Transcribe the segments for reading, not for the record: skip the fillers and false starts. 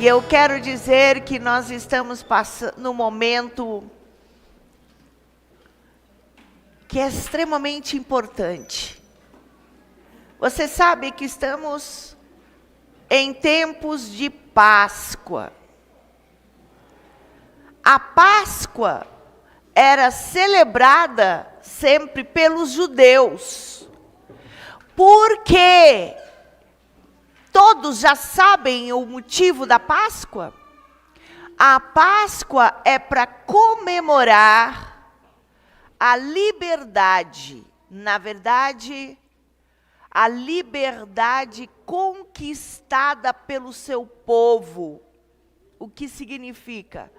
eu quero dizer que nós estamos passando num momento que é extremamente importante. Você sabe que estamos em tempos de Páscoa. A Páscoa era celebrada sempre pelos judeus, porque todos já sabem o motivo da Páscoa. A Páscoa é para comemorar a liberdade, na verdade, a liberdade conquistada pelo seu povo. O que significa?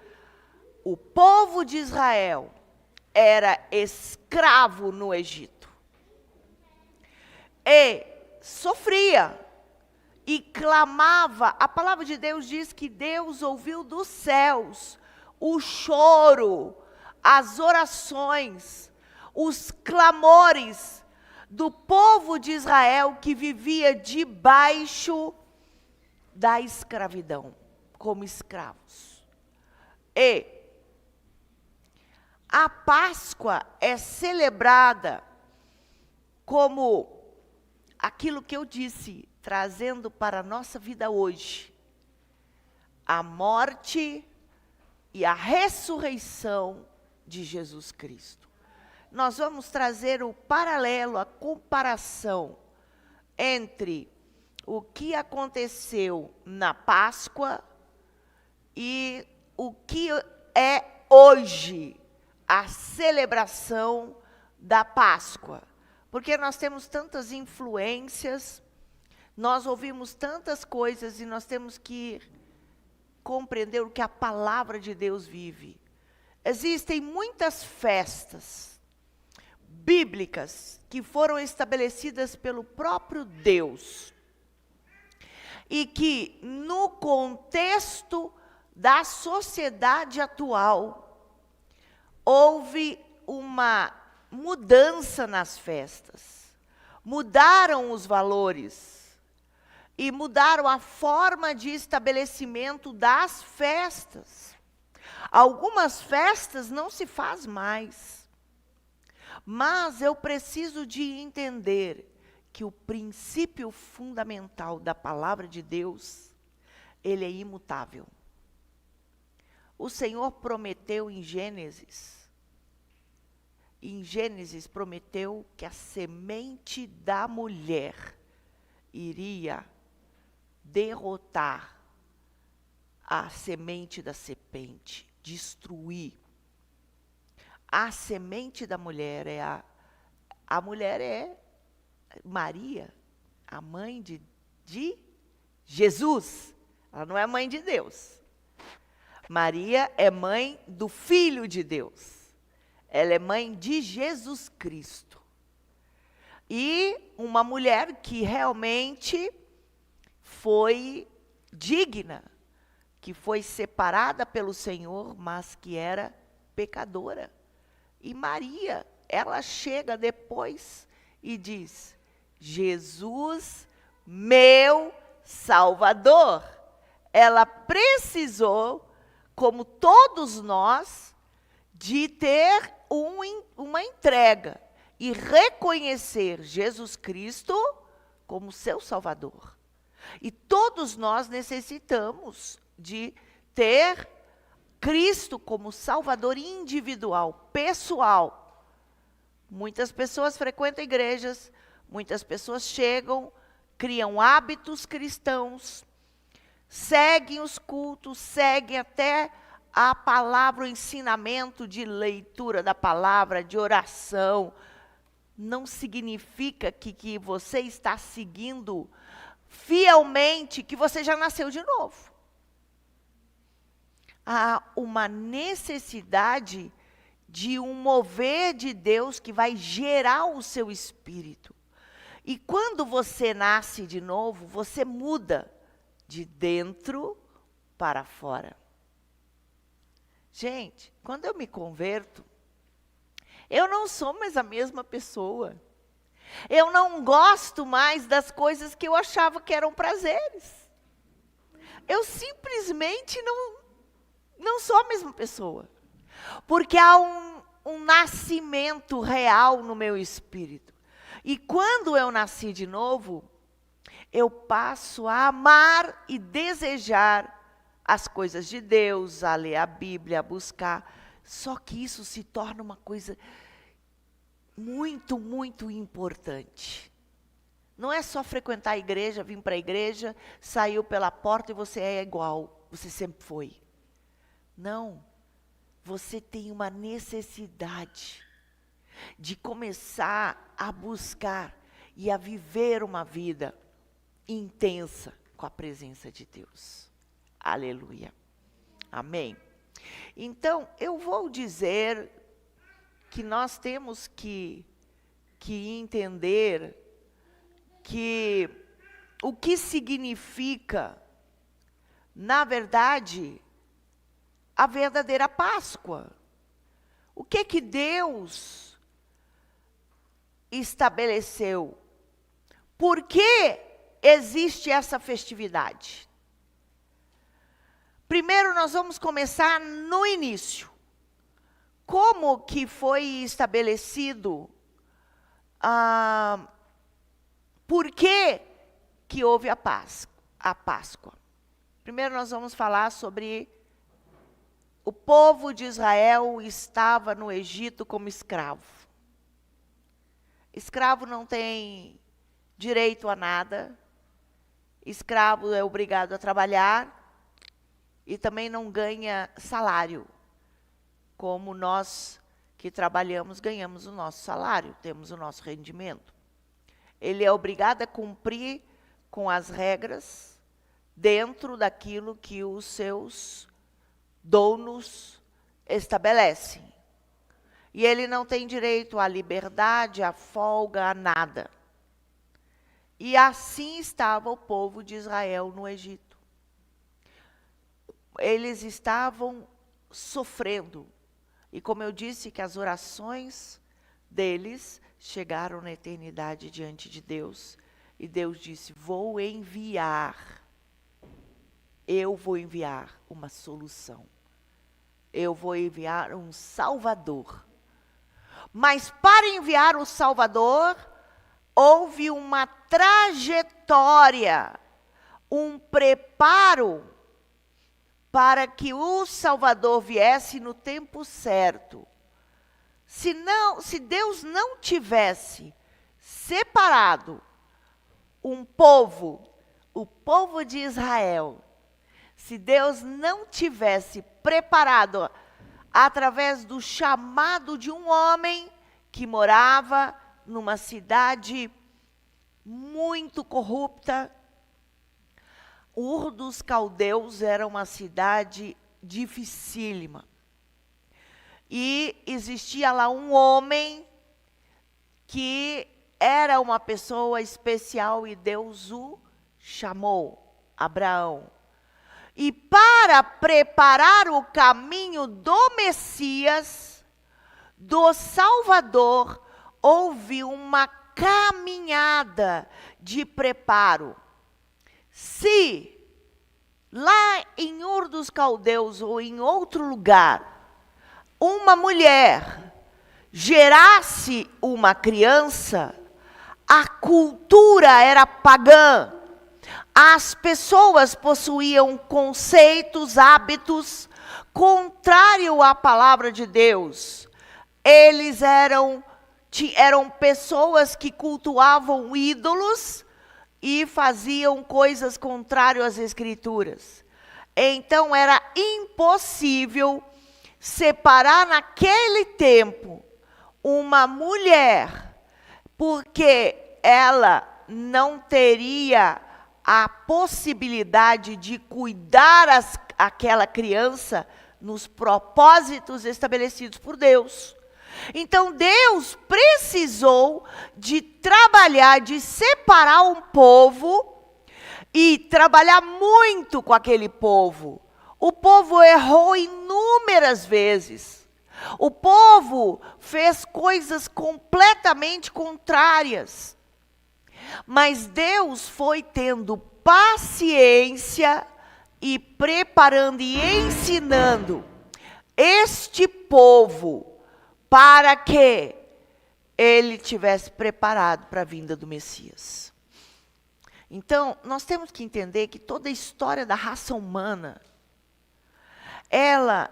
O povo de Israel era escravo no Egito e sofria e clamava. A palavra de Deus diz que Deus ouviu dos céus o choro, as orações, os clamores do povo de Israel que vivia debaixo da escravidão, como escravos. E a Páscoa é celebrada como aquilo que eu disse, trazendo para a nossa vida hoje, a morte e a ressurreição de Jesus Cristo. Nós vamos trazer o paralelo, a comparação entre o que aconteceu na Páscoa e o que é hoje a celebração da Páscoa. Porque nós temos tantas influências, nós ouvimos tantas coisas e nós temos que compreender o que a palavra de Deus vive. Existem muitas festas bíblicas que foram estabelecidas pelo próprio Deus e que, no contexto da sociedade atual, houve uma mudança nas festas. Mudaram os valores e mudaram a forma de estabelecimento das festas. Algumas festas não se faz mais. Mas eu preciso de entender que o princípio fundamental da palavra de Deus, ele é imutável. O Senhor prometeu em Gênesis prometeu que a semente da mulher iria derrotar a semente da serpente, destruir. A semente da mulher a mulher é Maria, a mãe de Jesus. Ela não é mãe de Deus. Maria é mãe do Filho de Deus. Ela é mãe de Jesus Cristo. E uma mulher que realmente foi digna, que foi separada pelo Senhor, mas que era pecadora. E Maria, ela chega depois e diz: Jesus, meu Salvador. Ela precisou, como todos nós, de ter uma entrega e reconhecer Jesus Cristo como seu Salvador. E todos nós necessitamos de ter Cristo como Salvador individual, pessoal. Muitas pessoas frequentam igrejas, muitas pessoas chegam, criam hábitos cristãos, seguem os cultos, seguem até a palavra, o ensinamento de leitura da palavra, de oração. Não significa que você está seguindo fielmente, que você já nasceu de novo. Há uma necessidade de um mover de Deus que vai gerar o seu espírito. E quando você nasce de novo, você muda de dentro para fora. Gente, quando eu me converto, eu não sou mais a mesma pessoa. Eu não gosto mais das coisas que eu achava que eram prazeres. eu simplesmente não sou a mesma pessoa. Porque há um nascimento real no meu espírito. E quando eu nasci de novo, eu passo a amar e desejar as coisas de Deus, a ler a Bíblia, a buscar. Só que isso se torna uma coisa muito, muito importante. Não é só frequentar a igreja, vir para a igreja, saiu pela porta e você é igual, você sempre foi. Não. Você tem uma necessidade de começar a buscar e a viver uma vida intensa com a presença de Deus. Aleluia. Amém. Então, eu vou dizer que nós temos que entender que o que significa, na verdade, a verdadeira Páscoa. O que Deus estabeleceu? Por que existe essa festividade? Primeiro nós vamos começar no início. Como que foi estabelecido? Por que houve a Páscoa? Primeiro nós vamos falar sobre o povo de Israel estava no Egito como escravo. Escravo não tem direito a nada. Escravo é obrigado a trabalhar e também não ganha salário. Como nós que trabalhamos ganhamos o nosso salário, temos o nosso rendimento. Ele é obrigado a cumprir com as regras dentro daquilo que os seus donos estabelecem. E ele não tem direito à liberdade, à folga, a nada. E assim estava o povo de Israel no Egito. Eles estavam sofrendo. E como eu disse, que as orações deles chegaram na eternidade diante de Deus. E Deus disse, eu vou enviar uma solução. Eu vou enviar um Salvador. Mas para enviar o Salvador, houve uma trajetória, um preparo para que o Salvador viesse no tempo certo. Se Deus não tivesse separado um povo, o povo de Israel, se Deus não tivesse preparado através do chamado de um homem que morava numa cidade muito corrupta, Ur dos Caldeus era uma cidade dificílima. E existia lá um homem que era uma pessoa especial e Deus o chamou, Abraão. E para preparar o caminho do Messias, do Salvador, houve uma caminhada de preparo. Se lá em Ur dos Caldeus ou em outro lugar, uma mulher gerasse uma criança, a cultura era pagã. As pessoas possuíam conceitos, hábitos contrários à palavra de Deus. Eles eram pessoas que cultuavam ídolos e faziam coisas contrárias às Escrituras. Então era impossível separar naquele tempo uma mulher, porque ela não teria a possibilidade de cuidar aquela criança nos propósitos estabelecidos por Deus. Então Deus precisou de trabalhar, de separar um povo e trabalhar muito com aquele povo. O povo errou inúmeras vezes. O povo fez coisas completamente contrárias. Mas Deus foi tendo paciência e preparando e ensinando este povo para que ele tivesse preparado para a vinda do Messias. Então, nós temos que entender que toda a história da raça humana, ela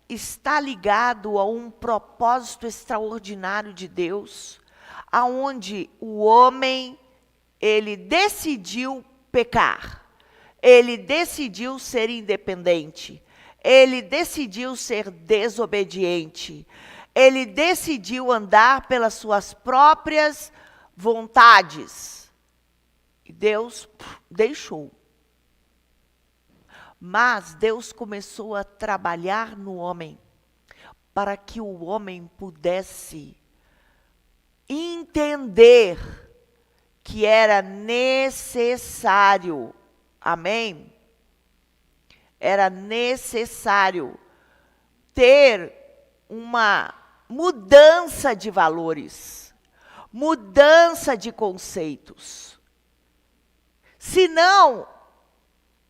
está ligado a um propósito extraordinário de Deus, aonde o homem, ele decidiu pecar, ele decidiu ser independente, ele decidiu ser desobediente, ele decidiu andar pelas suas próprias vontades. E Deus deixou. Mas Deus começou a trabalhar no homem, para que o homem pudesse entender que era necessário, amém? Era necessário ter uma mudança de valores, mudança de conceitos. Senão,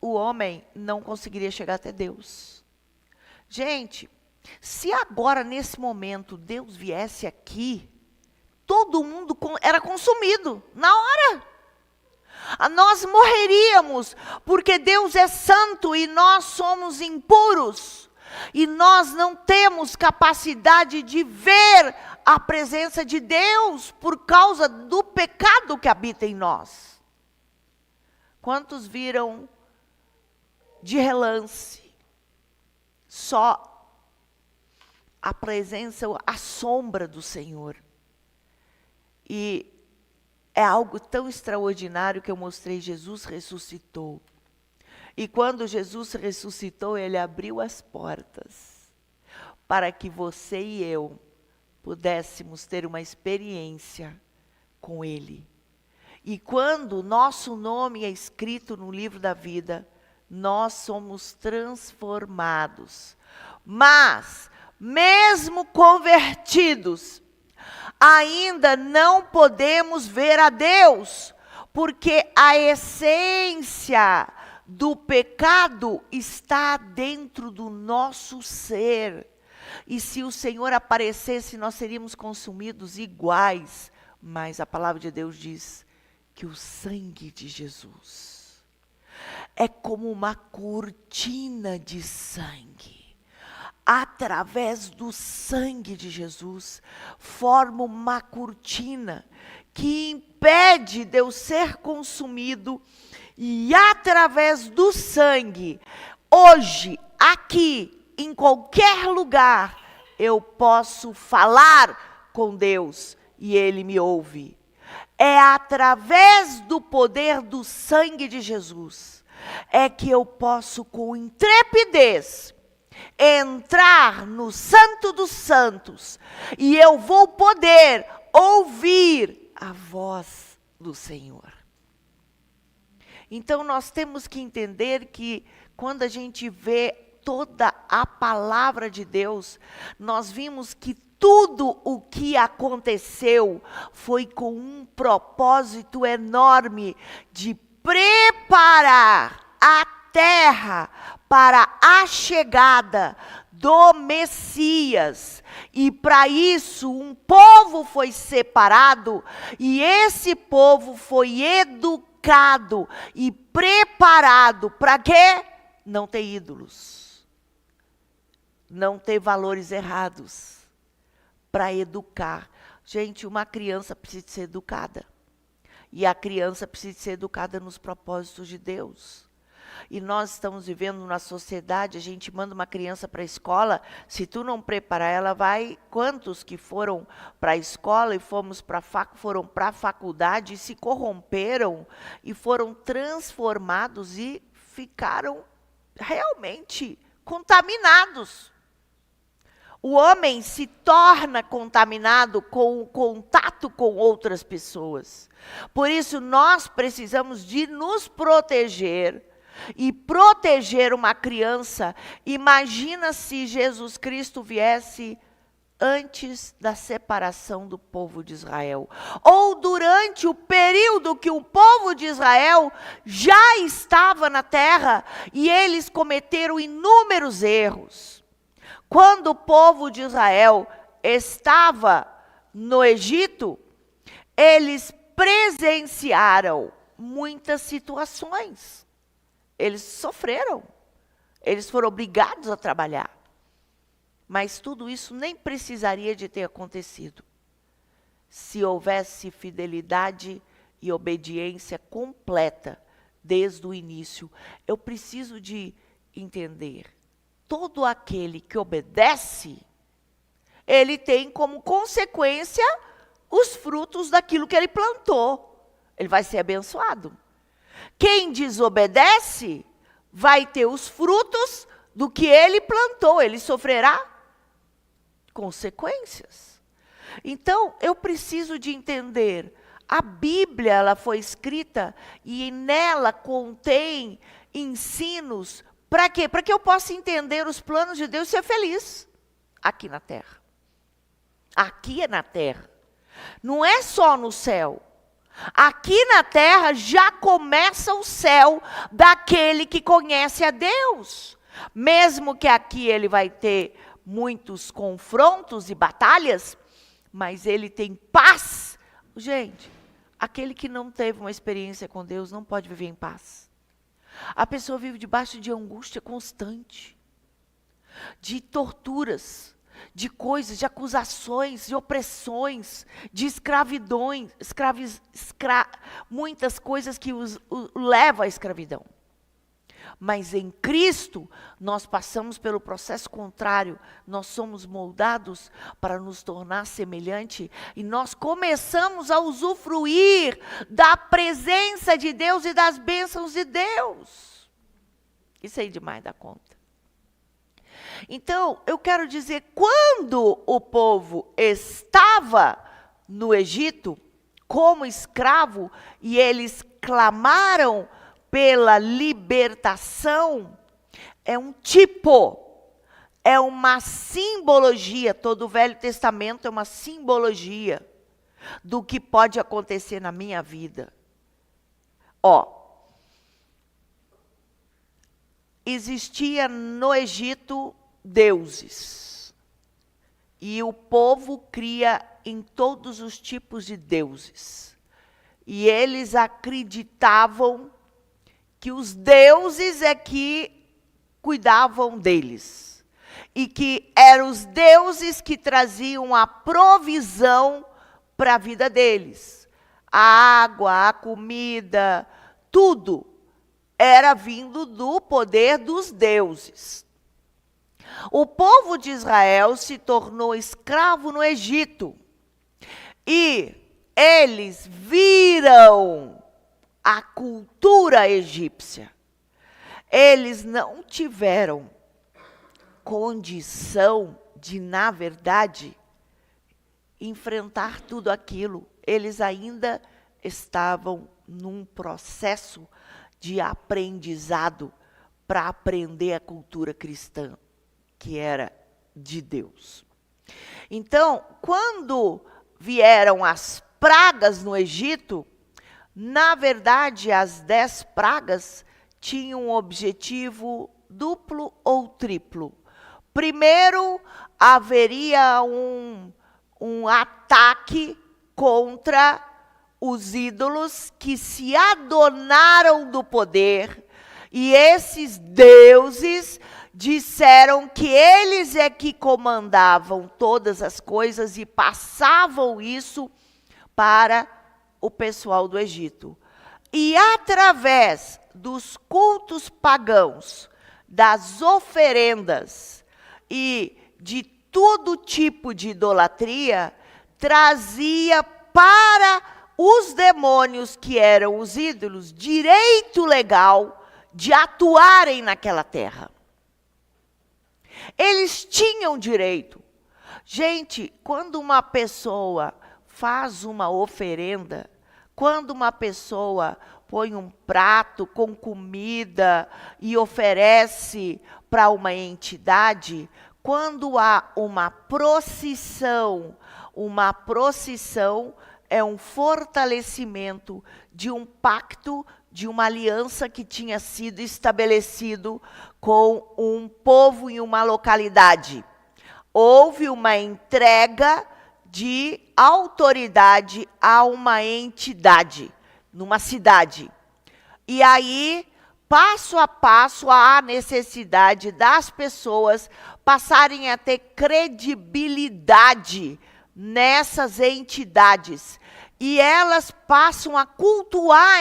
o homem não conseguiria chegar até Deus. Gente, se agora, nesse momento, Deus viesse aqui, todo mundo era consumido, na hora. Nós morreríamos, porque Deus é santo e nós somos impuros. E nós não temos capacidade de ver a presença de Deus por causa do pecado que habita em nós. Quantos viram de relance só a presença, a sombra do Senhor? E é algo tão extraordinário que eu mostrei, Jesus ressuscitou. E quando Jesus ressuscitou, Ele abriu as portas para que você e eu pudéssemos ter uma experiência com Ele. E quando nosso nome é escrito no livro da vida, nós somos transformados. Mas, mesmo convertidos, ainda não podemos ver a Deus, porque a essência do pecado está dentro do nosso ser. E se o Senhor aparecesse, nós seríamos consumidos iguais. Mas a palavra de Deus diz que o sangue de Jesus é como uma cortina de sangue. Através do sangue de Jesus, forma uma cortina que impede de eu ser consumido. E através do sangue, hoje, aqui, em qualquer lugar, eu posso falar com Deus e Ele me ouve. É através do poder do sangue de Jesus, é que eu posso com intrepidez entrar no Santo dos Santos e eu vou poder ouvir a voz do Senhor. Então nós temos que entender que quando a gente vê toda a palavra de Deus, nós vimos que tudo o que aconteceu foi com um propósito enorme de preparar a terra para a chegada do Messias. E para isso um povo foi separado e esse povo foi educado e preparado para quê? Não ter ídolos, não ter valores errados, para educar. Gente, uma criança precisa ser educada. E a criança precisa ser educada nos propósitos de Deus. E nós estamos vivendo numa sociedade, a gente manda uma criança para a escola, se tu não preparar, ela vai... Quantos que foram para a escola e foram para a faculdade e se corromperam e foram transformados e ficaram realmente contaminados. O homem se torna contaminado com o contato com outras pessoas. Por isso, nós precisamos de nos proteger e proteger uma criança. Imagina se Jesus Cristo viesse antes da separação do povo de Israel, ou durante o período que o povo de Israel já estava na terra e eles cometeram inúmeros erros. Quando o povo de Israel estava no Egito, eles presenciaram muitas situações. Eles sofreram, eles foram obrigados a trabalhar. Mas tudo isso nem precisaria de ter acontecido se houvesse fidelidade e obediência completa desde o início. Eu preciso de entender, todo aquele que obedece, ele tem como consequência os frutos daquilo que ele plantou. Ele vai ser abençoado. Quem desobedece vai ter os frutos do que ele plantou, ele sofrerá consequências. Então, eu preciso de entender, a Bíblia ela foi escrita e nela contém ensinos, para quê? Para que eu possa entender os planos de Deus e ser feliz aqui na terra. Aqui é na terra. Não é só no céu. Aqui na terra já começa o céu daquele que conhece a Deus. Mesmo que aqui ele vai ter muitos confrontos e batalhas, mas ele tem paz. Gente, aquele que não teve uma experiência com Deus não pode viver em paz. A pessoa vive debaixo de angústia constante, de torturas, de coisas, de acusações, de opressões, de escravidões, muitas coisas que os levam à escravidão. Mas em Cristo, nós passamos pelo processo contrário, nós somos moldados para nos tornar semelhante e nós começamos a usufruir da presença de Deus e das bênçãos de Deus. Isso aí demais da conta. Então, eu quero dizer, quando o povo estava no Egito, como escravo, e eles clamaram pela libertação, é um tipo, é uma simbologia, todo o Velho Testamento é uma simbologia do que pode acontecer na minha vida. Existia no Egito deuses, e o povo cria em todos os tipos de deuses, e eles acreditavam que os deuses é que cuidavam deles. E que eram os deuses que traziam a provisão para a vida deles. A água, a comida, tudo era vindo do poder dos deuses. O povo de Israel se tornou escravo no Egito. E eles viram a cultura egípcia. Eles não tiveram condição de, na verdade, enfrentar tudo aquilo. Eles ainda estavam num processo de aprendizado para aprender a cultura cristã, que era de Deus. Então, quando vieram as pragas no Egito, na verdade, as 10 pragas tinham um objetivo duplo ou triplo. Primeiro, haveria um ataque contra os ídolos que se adonaram do poder, e esses deuses disseram que eles é que comandavam todas as coisas e passavam isso para o pessoal do Egito. E através dos cultos pagãos, das oferendas e de todo tipo de idolatria, trazia para os demônios, que eram os ídolos, direito legal de atuarem naquela terra. Eles tinham direito. Gente, quando uma pessoa faz uma oferenda, quando uma pessoa põe um prato com comida e oferece para uma entidade, Quando há uma procissão é um fortalecimento de um pacto, de uma aliança que tinha sido estabelecido com um povo em uma localidade. Houve uma entrega de autoridade a uma entidade, numa cidade. E aí, passo a passo, há a necessidade das pessoas passarem a ter credibilidade nessas entidades. E elas passam a cultuar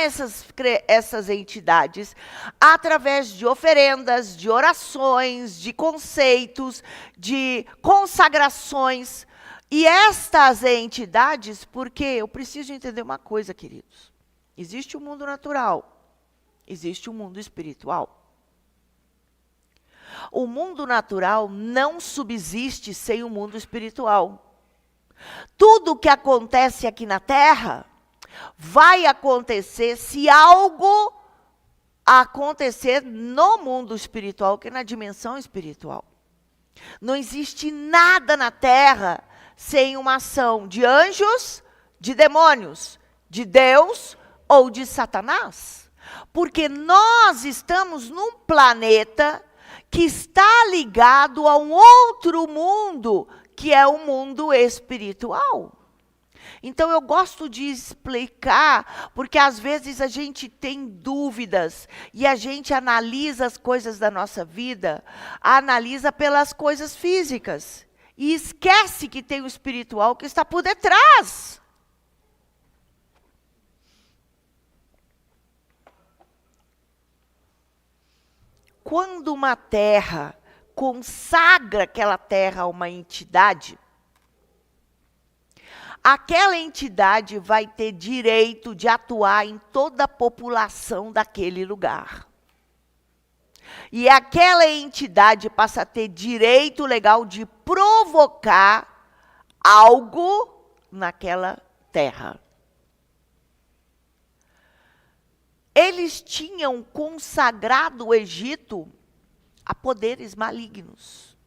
essas entidades através de oferendas, de orações, de conceitos, de consagrações. E estas entidades, porque eu preciso entender uma coisa, queridos. Existe o mundo natural, existe o mundo espiritual. O mundo natural não subsiste sem o mundo espiritual. Tudo que acontece aqui na Terra vai acontecer se algo acontecer no mundo espiritual, que é na dimensão espiritual. Não existe nada na Terra sem uma ação de anjos, de demônios, de Deus ou de Satanás. Porque nós estamos num planeta que está ligado a um outro mundo, que é o mundo espiritual. Então eu gosto de explicar, porque às vezes a gente tem dúvidas e a gente analisa as coisas da nossa vida, analisa pelas coisas físicas e esquece que tem o espiritual que está por detrás. Quando uma terra consagra aquela terra a uma entidade, aquela entidade vai ter direito de atuar em toda a população daquele lugar. E aquela entidade passa a ter direito legal de provocar algo naquela terra. Eles tinham consagrado o Egito a poderes malignos.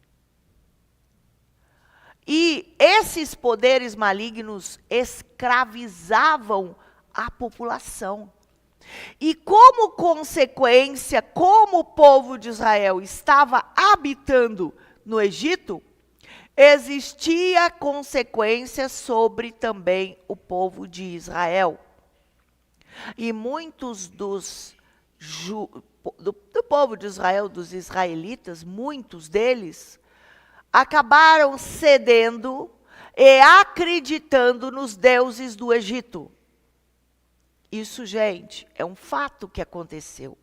E esses poderes malignos escravizavam a população. E como consequência, como o povo de Israel estava habitando no Egito, existia consequência sobre também o povo de Israel. E muitos do povo de Israel, dos israelitas, muitos deles, acabaram cedendo e acreditando nos deuses do Egito. Isso, gente, é um fato que aconteceu.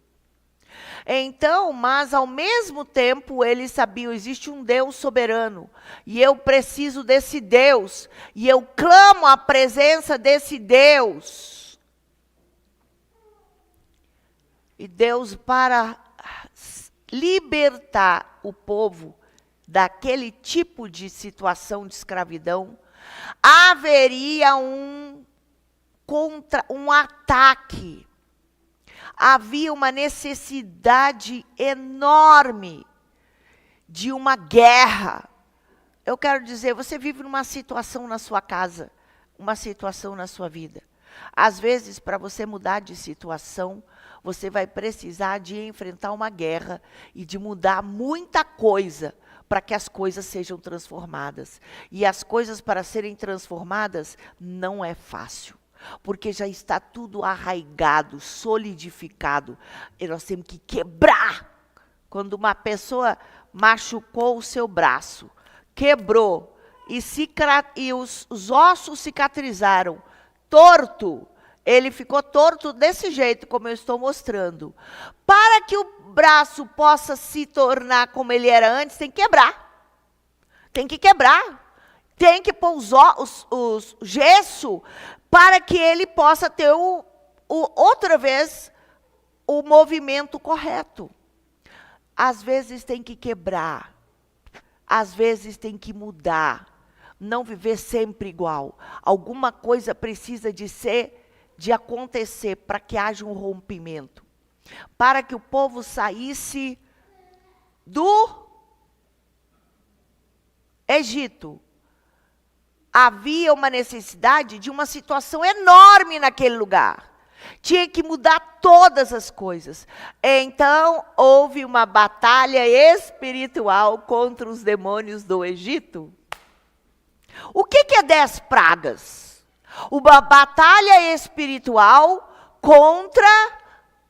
Então, mas ao mesmo tempo eles sabiam, existe um Deus soberano, e eu preciso desse Deus, e eu clamo a presença desse Deus. E Deus, para libertar o povo daquele tipo de situação de escravidão, haveria um ataque. Havia uma necessidade enorme de uma guerra. Eu quero dizer, você vive numa situação na sua casa, uma situação na sua vida. Às vezes, para você mudar de situação, você vai precisar de enfrentar uma guerra e de mudar muita coisa para que as coisas sejam transformadas. E as coisas para serem transformadas não é fácil, porque já está tudo arraigado, solidificado. E nós temos que quebrar. Quando uma pessoa machucou o seu braço, quebrou, e os ossos cicatrizaram, torto, ele ficou torto desse jeito, como eu estou mostrando. Para que o braço possa se tornar como ele era antes, tem que quebrar. Tem que quebrar. Tem que pôr os gesso para que ele possa ter outra vez o movimento correto. Às vezes tem que quebrar. Às vezes tem que mudar. Não viver sempre igual. Alguma coisa precisa de acontecer para que haja um rompimento. Para que o povo saísse Egito. Havia uma necessidade de uma situação enorme naquele lugar. Tinha que mudar todas as coisas. Então, houve uma batalha espiritual contra os demônios do Egito. O que é 10 pragas? Uma batalha espiritual contra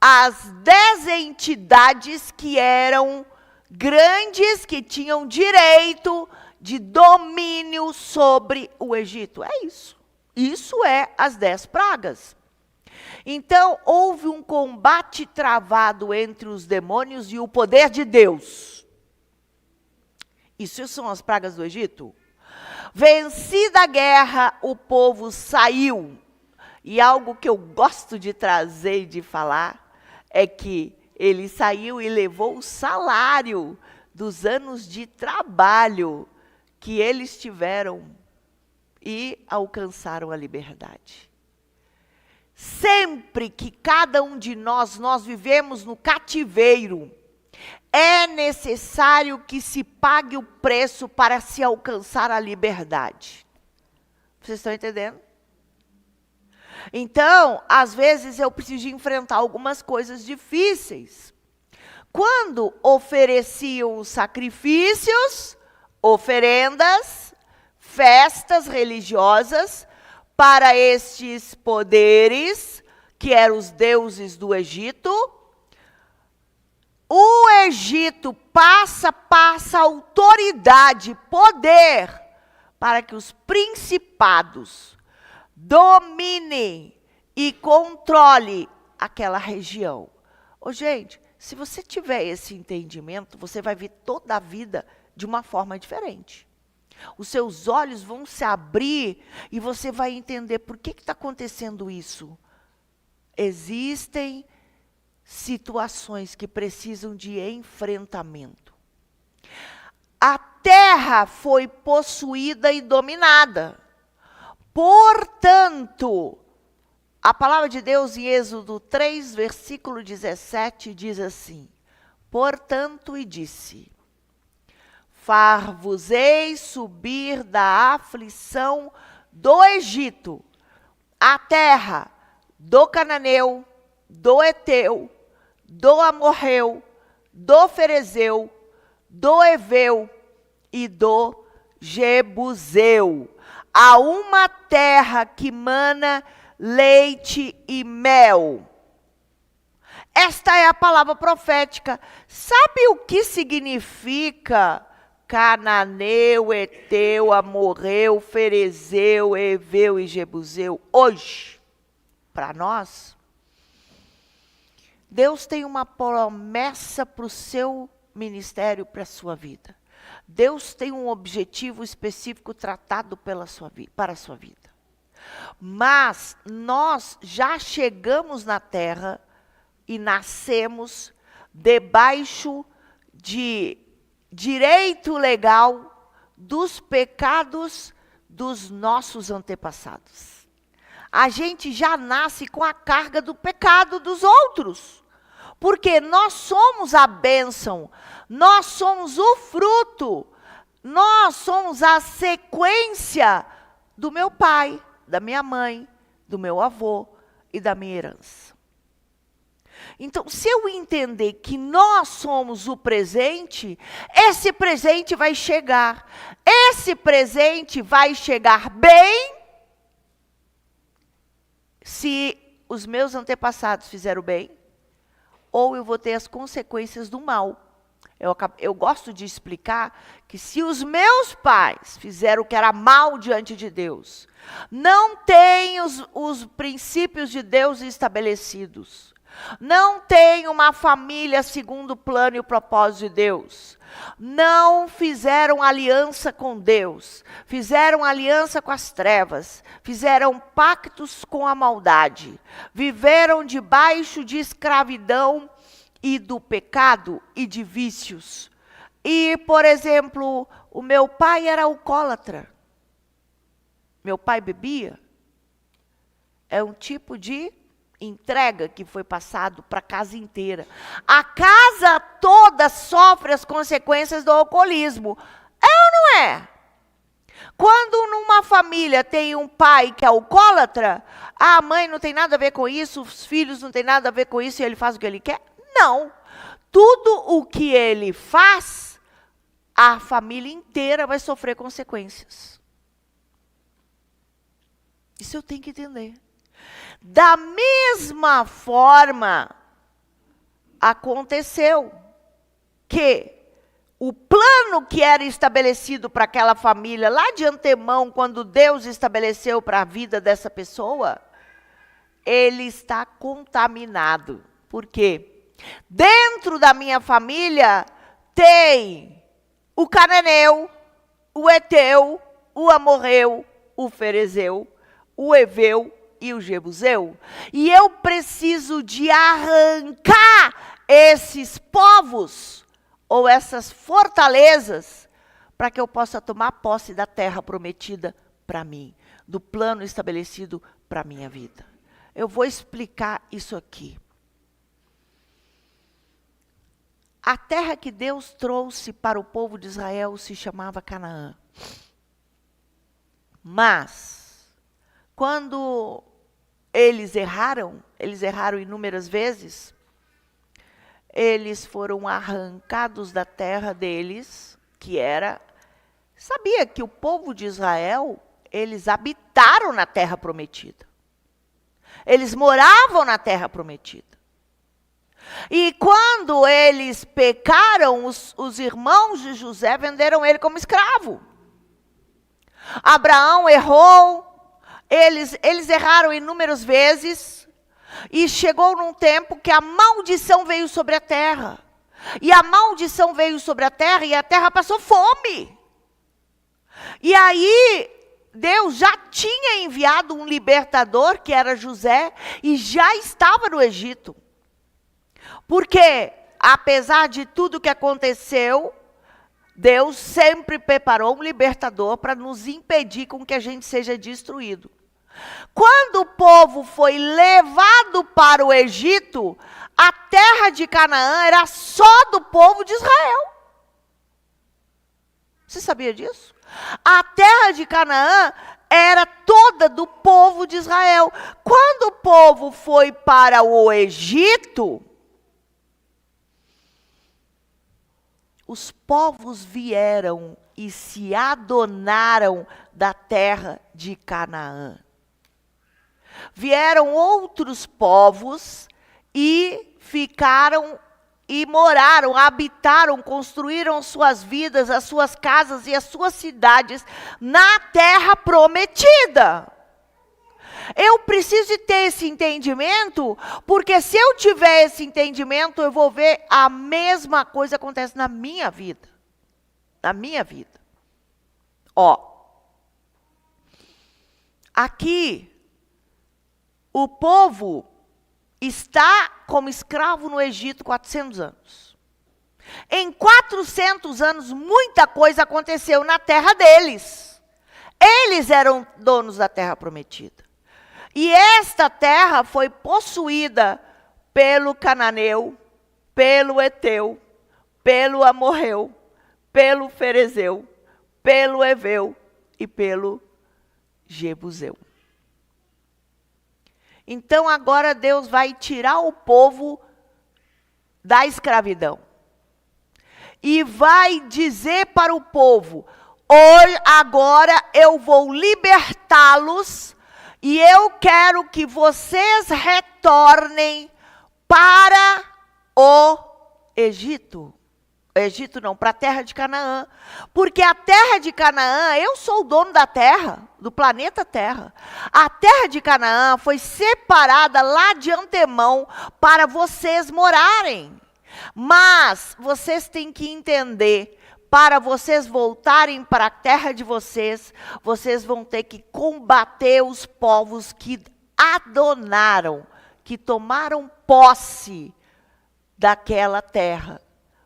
as 10 entidades que eram grandes, que tinham direito de domínio sobre o Egito. É isso. Isso é as 10 pragas. Então, houve um combate travado entre os demônios e o poder de Deus. Isso são as pragas do Egito. Vencida a guerra, o povo saiu. E algo que eu gosto de trazer e de falar é que ele saiu e levou o salário dos anos de trabalho que eles tiveram e alcançaram a liberdade. Sempre que cada um de nós vivemos no cativeiro, é necessário que se pague o preço para se alcançar a liberdade. Vocês estão entendendo? Então, às vezes eu preciso enfrentar algumas coisas difíceis. Quando ofereciam os sacrifícios, oferendas, festas religiosas para estes poderes, que eram os deuses do Egito, o Egito passa autoridade, poder, para que os principados dominem e controlem aquela região. Gente, se você tiver esse entendimento, você vai ver toda a vida de uma forma diferente. Os seus olhos vão se abrir e você vai entender por que está acontecendo isso. Existem situações que precisam de enfrentamento. A terra foi possuída e dominada. Portanto, a palavra de Deus em Êxodo 3, versículo 17, diz assim: portanto, e disse: far-vos-ei subir da aflição do Egito, a terra do cananeu, do Eteu, do Amorreu, do Ferezeu, do Eveu e do Jebuseu, a uma terra que mana leite e mel. Esta é a palavra profética. Sabe o que significa cananeu, Eteu, Amorreu, Ferezeu, Eveu e Jebuseu hoje? Para nós, Deus tem uma promessa para o seu ministério, para a sua vida. Deus tem um objetivo específico tratado para a sua vida. Mas nós já chegamos na terra e nascemos debaixo de direito legal dos pecados dos nossos antepassados. A gente já nasce com a carga do pecado dos outros. Porque nós somos a bênção, nós somos o fruto, nós somos a sequência do meu pai, da minha mãe, do meu avô e da minha herança. Então, se eu entender que nós somos o presente, esse presente vai chegar. Esse presente vai chegar bem se os meus antepassados fizeram bem, ou eu vou ter as consequências do mal. Eu gosto de explicar que se os meus pais fizeram o que era mal diante de Deus, não têm os princípios de Deus estabelecidos, não têm uma família segundo o plano e o propósito de Deus, não fizeram aliança com Deus, fizeram aliança com as trevas, fizeram pactos com a maldade, viveram debaixo de escravidão e do pecado e de vícios. E, por exemplo, o meu pai era alcoólatra. Meu pai bebia. É um tipo de entrega que foi passado para a casa inteira. A casa toda sofre as consequências do alcoolismo. É ou não é? Quando numa família tem um pai que é alcoólatra, a mãe não tem nada a ver com isso, os filhos não tem nada a ver com isso e ele faz o que ele quer? Não. Tudo o que ele faz, a família inteira vai sofrer consequências. Isso eu tenho que entender. Da mesma forma, aconteceu que o plano que era estabelecido para aquela família, lá de antemão, quando Deus estabeleceu para a vida dessa pessoa, ele está contaminado. Por quê? Dentro da minha família tem o cananeu, o eteu, o amorreu, o ferezeu, o eveu e o jebuseu. E eu preciso de arrancar esses povos ou essas fortalezas para que eu possa tomar posse da terra prometida para mim, do plano estabelecido para a minha vida. Eu vou explicar isso aqui. A terra que Deus trouxe para o povo de Israel se chamava Canaã. Mas, quando eles erraram inúmeras vezes, eles foram arrancados da terra deles, que era... Sabia que o povo de Israel, eles habitaram na terra prometida. Eles moravam na terra prometida. E quando eles pecaram, os irmãos de José venderam ele como escravo. Abraão errou, eles erraram inúmeras vezes, e chegou num tempo que a maldição veio sobre a terra. E a maldição veio sobre a terra e a terra passou fome. E aí, Deus já tinha enviado um libertador, que era José, e já estava no Egito. Porque, apesar de tudo que aconteceu, Deus sempre preparou um libertador para nos impedir com que a gente seja destruído. Quando o povo foi levado para o Egito, a terra de Canaã era só do povo de Israel. Você sabia disso? A terra de Canaã era toda do povo de Israel. Quando o povo foi para o Egito, os povos vieram e se adonaram da terra de Canaã. Vieram outros povos e ficaram e moraram, habitaram, construíram suas vidas, as suas casas e as suas cidades na terra prometida. Eu preciso de ter esse entendimento, porque se eu tiver esse entendimento, eu vou ver a mesma coisa acontece na minha vida. Na minha vida. Ó, aqui, o povo está como escravo no Egito 400 anos. Em 400 anos, muita coisa aconteceu na terra deles. Eles eram donos da terra prometida. E esta terra foi possuída pelo cananeu, pelo eteu, pelo amorreu, pelo ferezeu, pelo eveu e pelo jebuseu. Então agora Deus vai tirar o povo da escravidão. E vai dizer para o povo, hoje, agora eu vou libertá-los e eu quero que vocês retornem para o Egito. Egito não, para a terra de Canaã. Porque a terra de Canaã, eu sou o dono da terra, do planeta Terra. A terra de Canaã foi separada lá de antemão para vocês morarem. Mas vocês têm que entender, para vocês voltarem para a terra de vocês, vocês vão ter que combater os povos que adonaram, que tomaram posse daquela terra.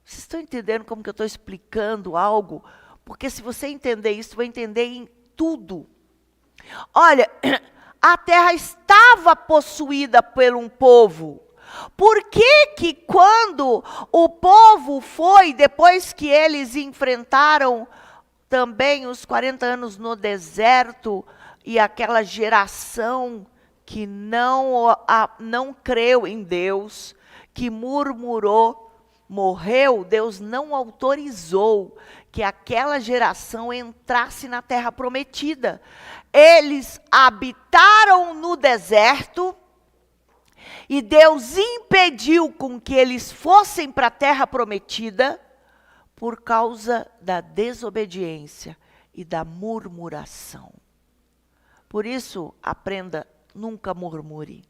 Vocês estão entendendo como que eu estou explicando algo? Porque se você entender isso, vai entender em tudo. Olha, a terra estava possuída por um povo. Por que que quando o povo foi, depois que eles enfrentaram também os 40 anos no deserto e aquela geração que não creu em Deus, que murmurou, morreu, Deus não autorizou que aquela geração entrasse na terra prometida. Eles habitaram no deserto e Deus impediu com que eles fossem para a terra prometida por causa da desobediência e da murmuração. Por isso, aprenda, nunca murmure.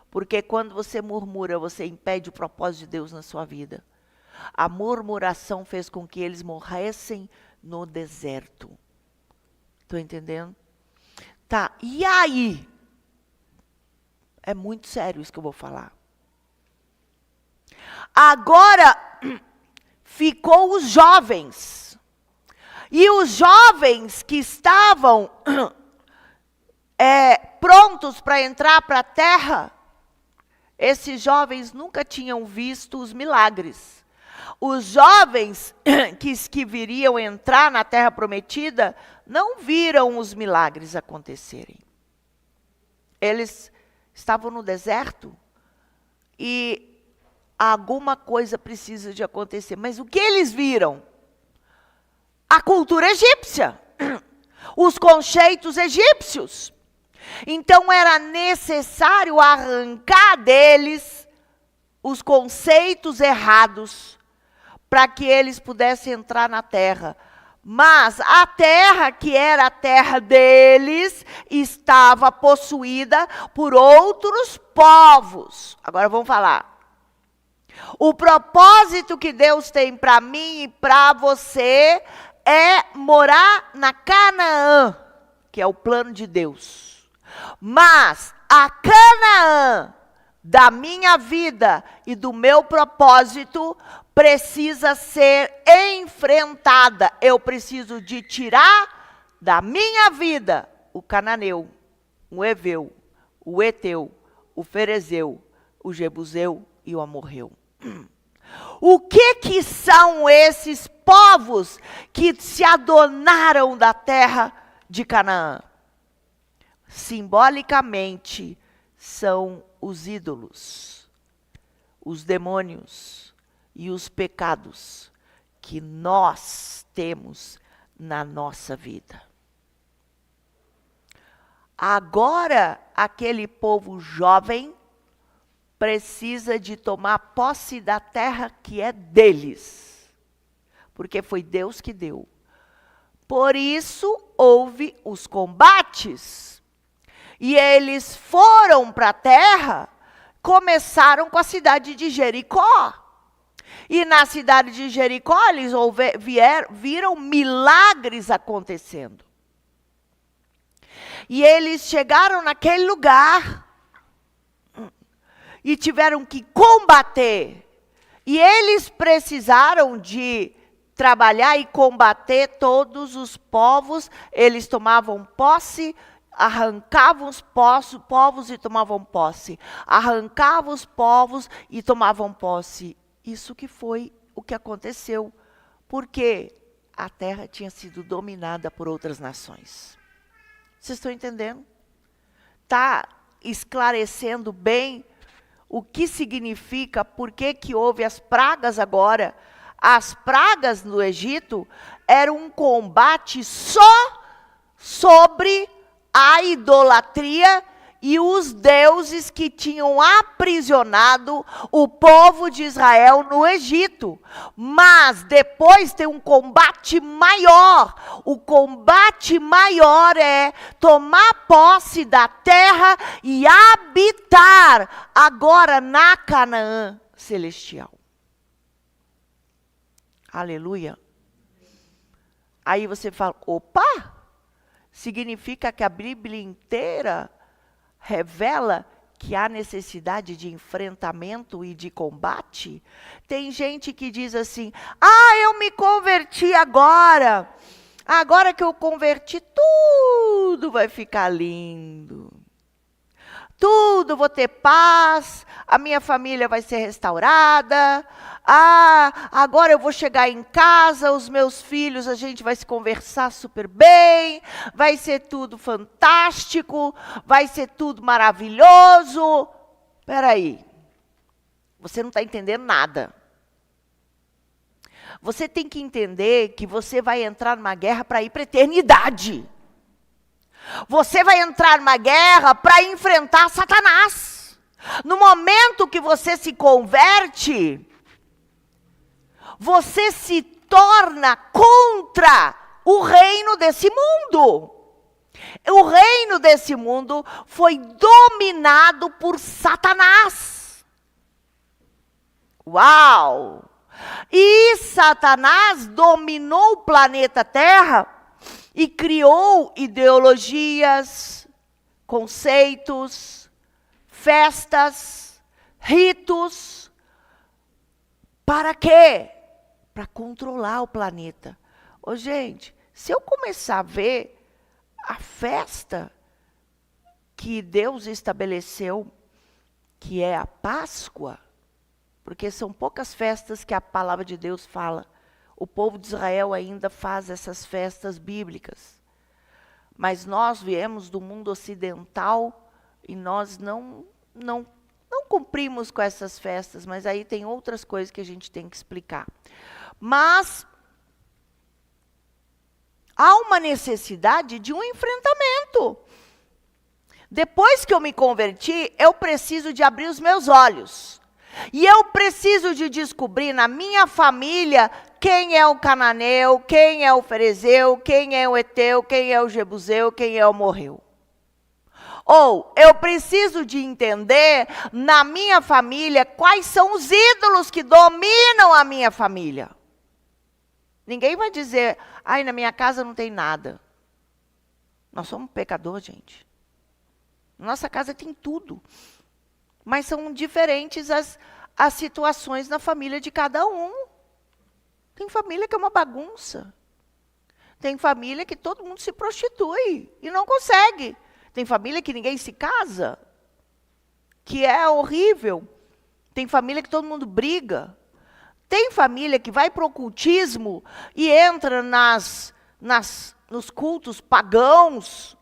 Porque quando você murmura, você impede o propósito de Deus na sua vida. A murmuração fez com que eles morressem no deserto. Estou entendendo? Tá, e aí? É muito sério isso que eu vou falar. Agora, ficou os jovens. E os jovens que estavam prontos para entrar para a terra, esses jovens nunca tinham visto os milagres. Os jovens que viriam entrar na terra prometida, não viram os milagres acontecerem. Eles estavam no deserto e alguma coisa precisa de acontecer. Mas o que eles viram? A cultura egípcia, os conceitos egípcios. Então era necessário arrancar deles os conceitos errados para que eles pudessem entrar na terra. Mas a terra, que era a terra deles, estava possuída por outros povos. Agora vamos falar. O propósito que Deus tem para mim e para você é morar na Canaã, que é o plano de Deus. Mas a Canaã da minha vida e do meu propósito precisa ser enfrentada. Eu preciso de tirar da minha vida o cananeu, o heveu, o eteu, o ferezeu, o jebuseu e o amorreu. O que são esses povos que se adonaram da terra de Canaã? Simbolicamente, são os ídolos, os demônios e os pecados que nós temos na nossa vida. Agora, aquele povo jovem precisa de tomar posse da terra que é deles, porque foi Deus que deu. Por isso, houve os combates. E eles foram para a terra, começaram com a cidade de Jericó. E na cidade de Jericó, eles viram milagres acontecendo. E eles chegaram naquele lugar e tiveram que combater. E eles precisaram de trabalhar e combater todos os povos. Eles tomavam posse, arrancavam os povos e tomavam posse. Arrancavam os povos e tomavam posse. Isso que foi o que aconteceu. Porque a terra tinha sido dominada por outras nações. Vocês estão entendendo? Está esclarecendo bem o que significa, por que houve as pragas agora. As pragas no Egito eram um combate só sobre a idolatria e os deuses que tinham aprisionado o povo de Israel no Egito. Mas depois tem um combate maior. O combate maior é tomar posse da terra e habitar agora na Canaã celestial. Aleluia. Aí você fala, opa! Significa que a Bíblia inteira revela que há necessidade de enfrentamento e de combate? Tem gente que diz assim, eu me converti agora. Agora que eu converti, tudo vai ficar lindo. tudo, vou ter paz, a minha família vai ser restaurada. Ah, agora eu vou chegar em casa, os meus filhos, a gente vai se conversar super bem, vai ser tudo fantástico, vai ser tudo maravilhoso. Espera aí, você não está entendendo nada. Você tem que entender que você vai entrar numa guerra para ir para a eternidade. Você vai entrar numa guerra para enfrentar Satanás. No momento que você se converte, você se torna contra o reino desse mundo. O reino desse mundo foi dominado por Satanás. Uau! E Satanás dominou o planeta Terra e criou ideologias, conceitos, festas, ritos. Para quê? Para controlar o planeta. Ô, gente, se eu começar a ver a festa que Deus estabeleceu, que é a Páscoa, porque são poucas festas que a palavra de Deus fala. O povo de Israel ainda faz essas festas bíblicas. Mas nós viemos do mundo ocidental e nós não cumprimos com essas festas, mas aí tem outras coisas que a gente tem que explicar. Mas há uma necessidade de um enfrentamento. Depois que eu me converti, eu preciso de abrir os meus olhos. E eu preciso de descobrir na minha família quem é o cananeu, quem é o ferezeu, quem é o eteu, quem é o jebuseu, quem é o morreu. Ou eu preciso de entender na minha família quais são os ídolos que dominam a minha família. Ninguém vai dizer, ai, na minha casa não tem nada. Nós somos pecadores, gente. Nossa casa tem tudo. Mas são diferentes as situações na família de cada um. Tem família que é uma bagunça. Tem família que todo mundo se prostitui e não consegue. Tem família que ninguém se casa, que é horrível. Tem família que todo mundo briga. Tem família que vai para o ocultismo e entra nos cultos pagãos.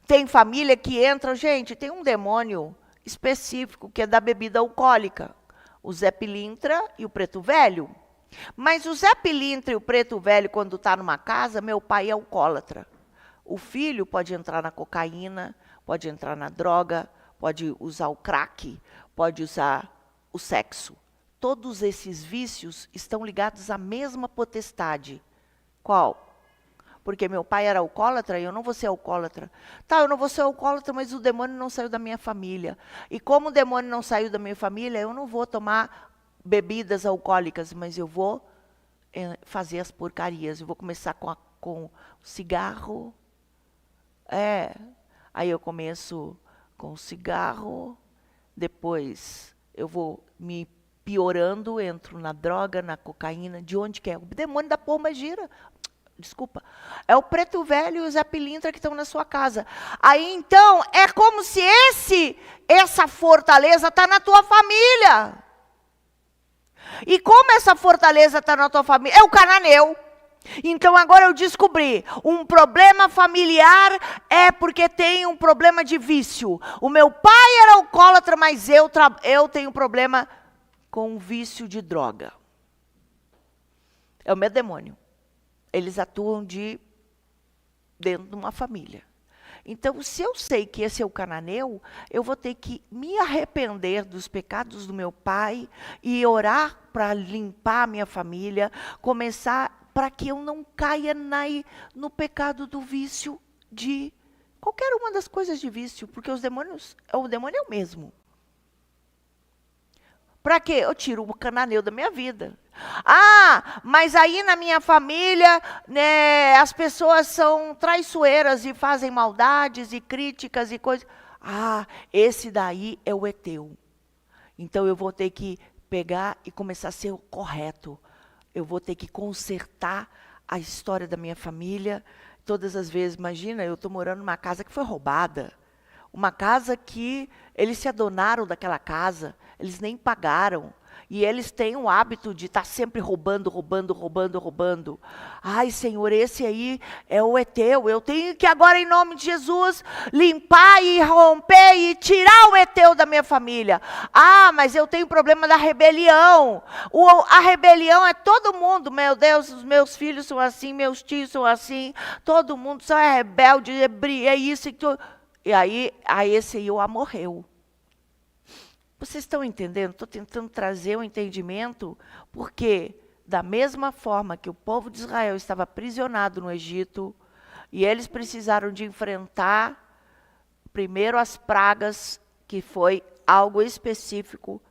Tem família que entra, gente, tem um demônio específico, que é da bebida alcoólica. O Zé Pilintra e o Preto Velho. Mas o Zé Pilintra e o Preto Velho, quando está numa casa, meu pai é alcoólatra. O filho pode entrar na cocaína, pode entrar na droga, pode usar o crack, pode usar o sexo. Todos esses vícios estão ligados à mesma potestade. Qual? Porque meu pai era alcoólatra e eu não vou ser alcoólatra. Tá, eu não vou ser alcoólatra, mas o demônio não saiu da minha família. E como o demônio não saiu da minha família, eu não vou tomar bebidas alcoólicas, mas eu vou fazer as porcarias. Eu vou começar com cigarro. Aí eu começo com o cigarro, depois eu vou me piorando, entro na droga, na cocaína, de onde que é? O demônio da pomba gira. Desculpa. É o Preto Velho e o Zé Pilintra que estão na sua casa. Aí, então, é como se essa fortaleza está na tua família. E como essa fortaleza está na tua família? É o cananeu. Então, agora eu descobri, um problema familiar é porque tem um problema de vício. O meu pai era alcoólatra, mas eu tenho problema com um vício de droga. É o meu demônio. Eles atuam dentro de uma família. Então, se eu sei que esse é o cananeu, eu vou ter que me arrepender dos pecados do meu pai e orar para limpar a minha família, começar para que eu não caia no pecado do vício de qualquer uma das coisas de vício, porque o demônio é o mesmo. Para quê? Eu tiro o cananeu da minha vida. Ah, mas aí na minha família, né, as pessoas são traiçoeiras e fazem maldades e críticas e coisas. Ah, esse daí é o eteu. Então eu vou ter que pegar e começar a ser o correto. Eu vou ter que consertar a história da minha família. Todas as vezes, imagina, eu estou morando numa casa que foi roubada. Uma casa que eles se adonaram daquela casa, eles nem pagaram. E eles têm o hábito de estar sempre roubando. Ai, Senhor, esse aí é o Eteu. Eu tenho que agora, em nome de Jesus, limpar e romper e tirar o Eteu da minha família. Ah, mas eu tenho problema da rebelião. A rebelião é todo mundo. Meu Deus, os meus filhos são assim, meus tios são assim. Todo mundo só é rebelde, é isso e tudo. E aí, esse aí morreu. Vocês estão entendendo? Estou tentando trazer um entendimento, porque da mesma forma que o povo de Israel estava aprisionado no Egito, e eles precisaram de enfrentar primeiro as pragas, que foi algo específico,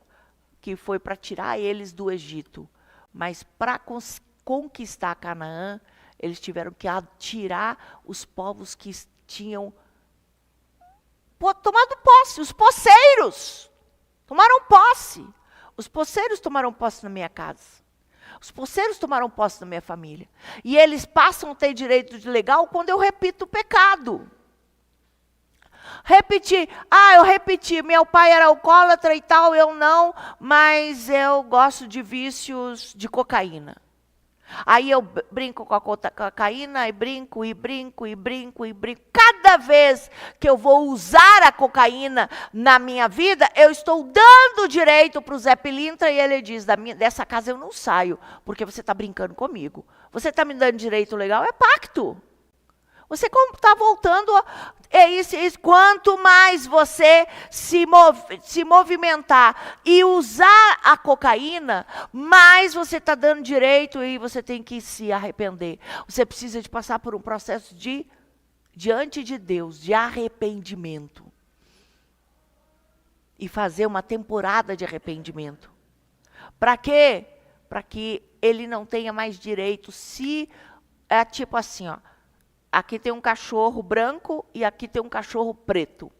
que foi para tirar eles do Egito. Mas para conquistar Canaã, eles tiveram que tirar os povos que tinham tomado posse, os poceiros. Tomaram posse. Os poceiros tomaram posse na minha casa. Os poceiros tomaram posse na minha família. E eles passam a ter direito de legal quando eu repito o pecado. Eu repeti, meu pai era alcoólatra e tal, eu não, mas eu gosto de vícios de cocaína. Aí eu brinco com a cocaína, e brinco. Cada vez que eu vou usar a cocaína na minha vida, eu estou dando direito para o Zé Pilintra e ele diz, dessa casa eu não saio, porque você está brincando comigo. Você está me dando direito legal, é pacto. Você está voltando, é isso. Quanto mais você se movimentar e usar a cocaína, mais você está dando direito e você tem que se arrepender. Você precisa de passar por um processo diante de Deus, de arrependimento. E fazer uma temporada de arrependimento. Para quê? Para que ele não tenha mais direito, é tipo assim, ó. Aqui tem um cachorro branco e aqui tem um cachorro preto.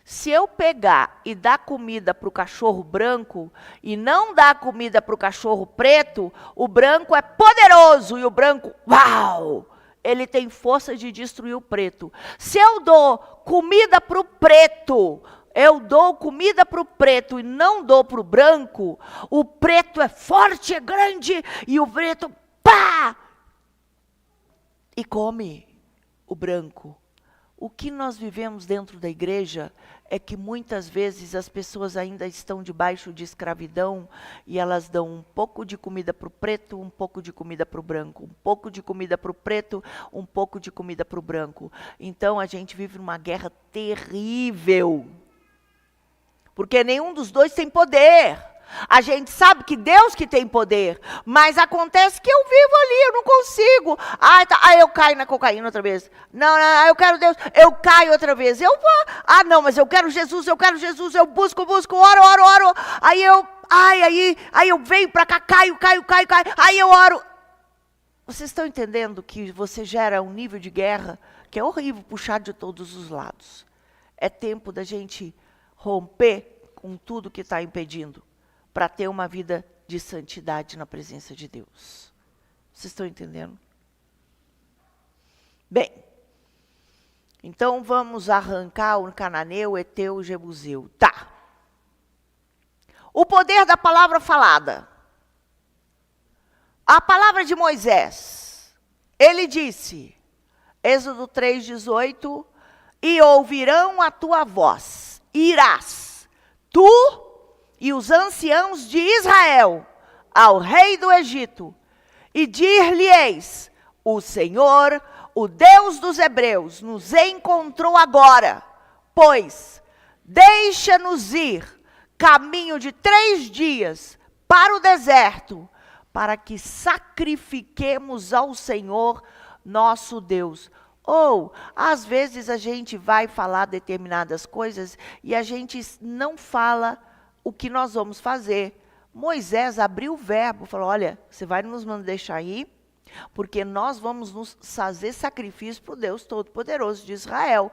Se eu pegar e dar comida para o cachorro branco e não dar comida para o cachorro preto, o branco é poderoso e o branco, uau! Ele tem força de destruir o preto. Se eu dou comida para o preto, e não dou para o branco, o preto é forte, é grande e o preto, pá! E come o branco. O que nós vivemos dentro da igreja é que muitas vezes as pessoas ainda estão debaixo de escravidão e elas dão um pouco de comida para o preto, um pouco de comida para o branco, um pouco de comida para o preto, um pouco de comida para o branco. Então a gente vive numa guerra terrível, porque nenhum dos dois tem poder. A gente sabe que Deus que tem poder, mas acontece que eu vivo ali, eu não consigo. Eu caio na cocaína outra vez. Não, eu quero Deus, eu caio outra vez. Não, mas eu quero Jesus, eu busco, oro. Aí eu venho para cá, caio. Aí eu oro. Vocês estão entendendo que você gera um nível de guerra que é horrível, puxar de todos os lados. É tempo da gente romper com tudo que está impedindo, para ter uma vida de santidade na presença de Deus. Vocês estão entendendo? Bem, então vamos arrancar o cananeu, o eteu, o jebuseu. Tá. O poder da palavra falada. A palavra de Moisés. Ele disse, Êxodo 3:18, e ouvirão a tua voz, irás, tu e os anciãos de Israel, ao rei do Egito, e dir-lhe-eis, o Senhor, o Deus dos hebreus, nos encontrou agora, pois deixa-nos ir, caminho de 3 dias, para o deserto, para que sacrifiquemos ao Senhor, nosso Deus. Ou, às vezes a gente vai falar determinadas coisas, e a gente não fala o que nós vamos fazer. Moisés abriu o verbo, falou, olha, você vai nos deixar ir, porque nós vamos nos fazer sacrifício para o Deus Todo-Poderoso de Israel.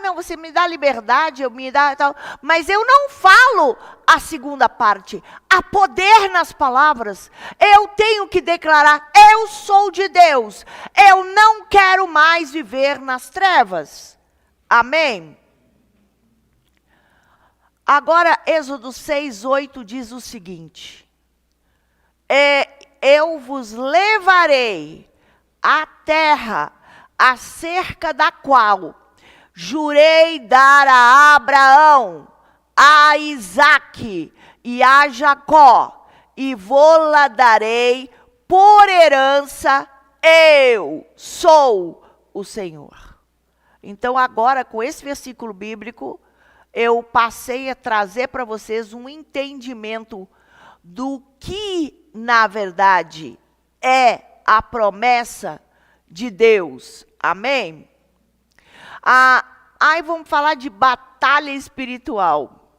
Não, você me dá liberdade, eu me dá tal, mas eu não falo a segunda parte. Há poder nas palavras. Eu tenho que declarar, eu sou de Deus. Eu não quero mais viver nas trevas. Amém? Agora, Êxodo 6:8 diz o seguinte: eu vos levarei à terra acerca da qual jurei dar a Abraão, a Isaque e a Jacó, e vô-la darei por herança, eu sou o Senhor. Então agora, com esse versículo bíblico, eu passei a trazer para vocês um entendimento do que, na verdade, é a promessa de Deus. Amém? Aí vamos falar de batalha espiritual.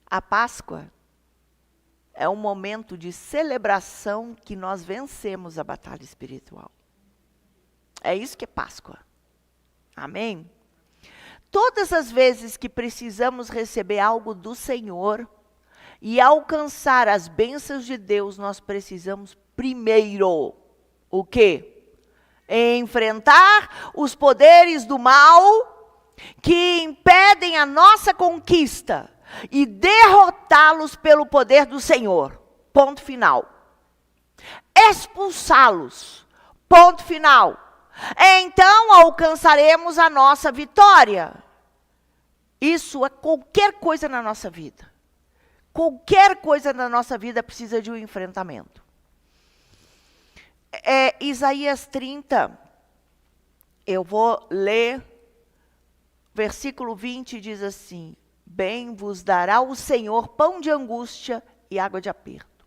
A Páscoa é um momento de celebração que nós vencemos a batalha espiritual. É isso que é Páscoa. Amém? Todas as vezes que precisamos receber algo do Senhor e alcançar as bênçãos de Deus, nós precisamos primeiro, o quê? Enfrentar os poderes do mal que impedem a nossa conquista e derrotá-los pelo poder do Senhor. Ponto final. Expulsá-los. Ponto final. Então alcançaremos a nossa vitória. Isso é qualquer coisa na nossa vida. Qualquer coisa na nossa vida precisa de um enfrentamento. Isaías 30, eu vou ler, versículo 20 diz assim: bem vos dará o Senhor pão de angústia e água de aperto,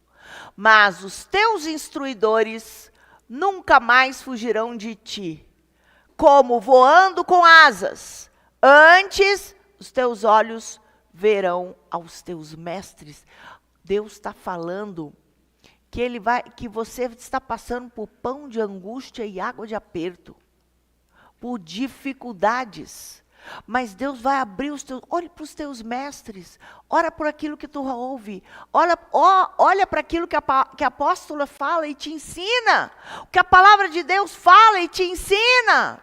mas os teus instruidores nunca mais fugirão de ti, como voando com asas. Antes, os teus olhos verão aos teus mestres. Deus está falando que você está passando por pão de angústia e água de aperto, por dificuldades. Mas Deus vai abrir os teus... Olhe para os teus mestres. Ora por aquilo que tu ouve. Olha para aquilo que a apóstola fala e te ensina. O que a palavra de Deus fala e te ensina.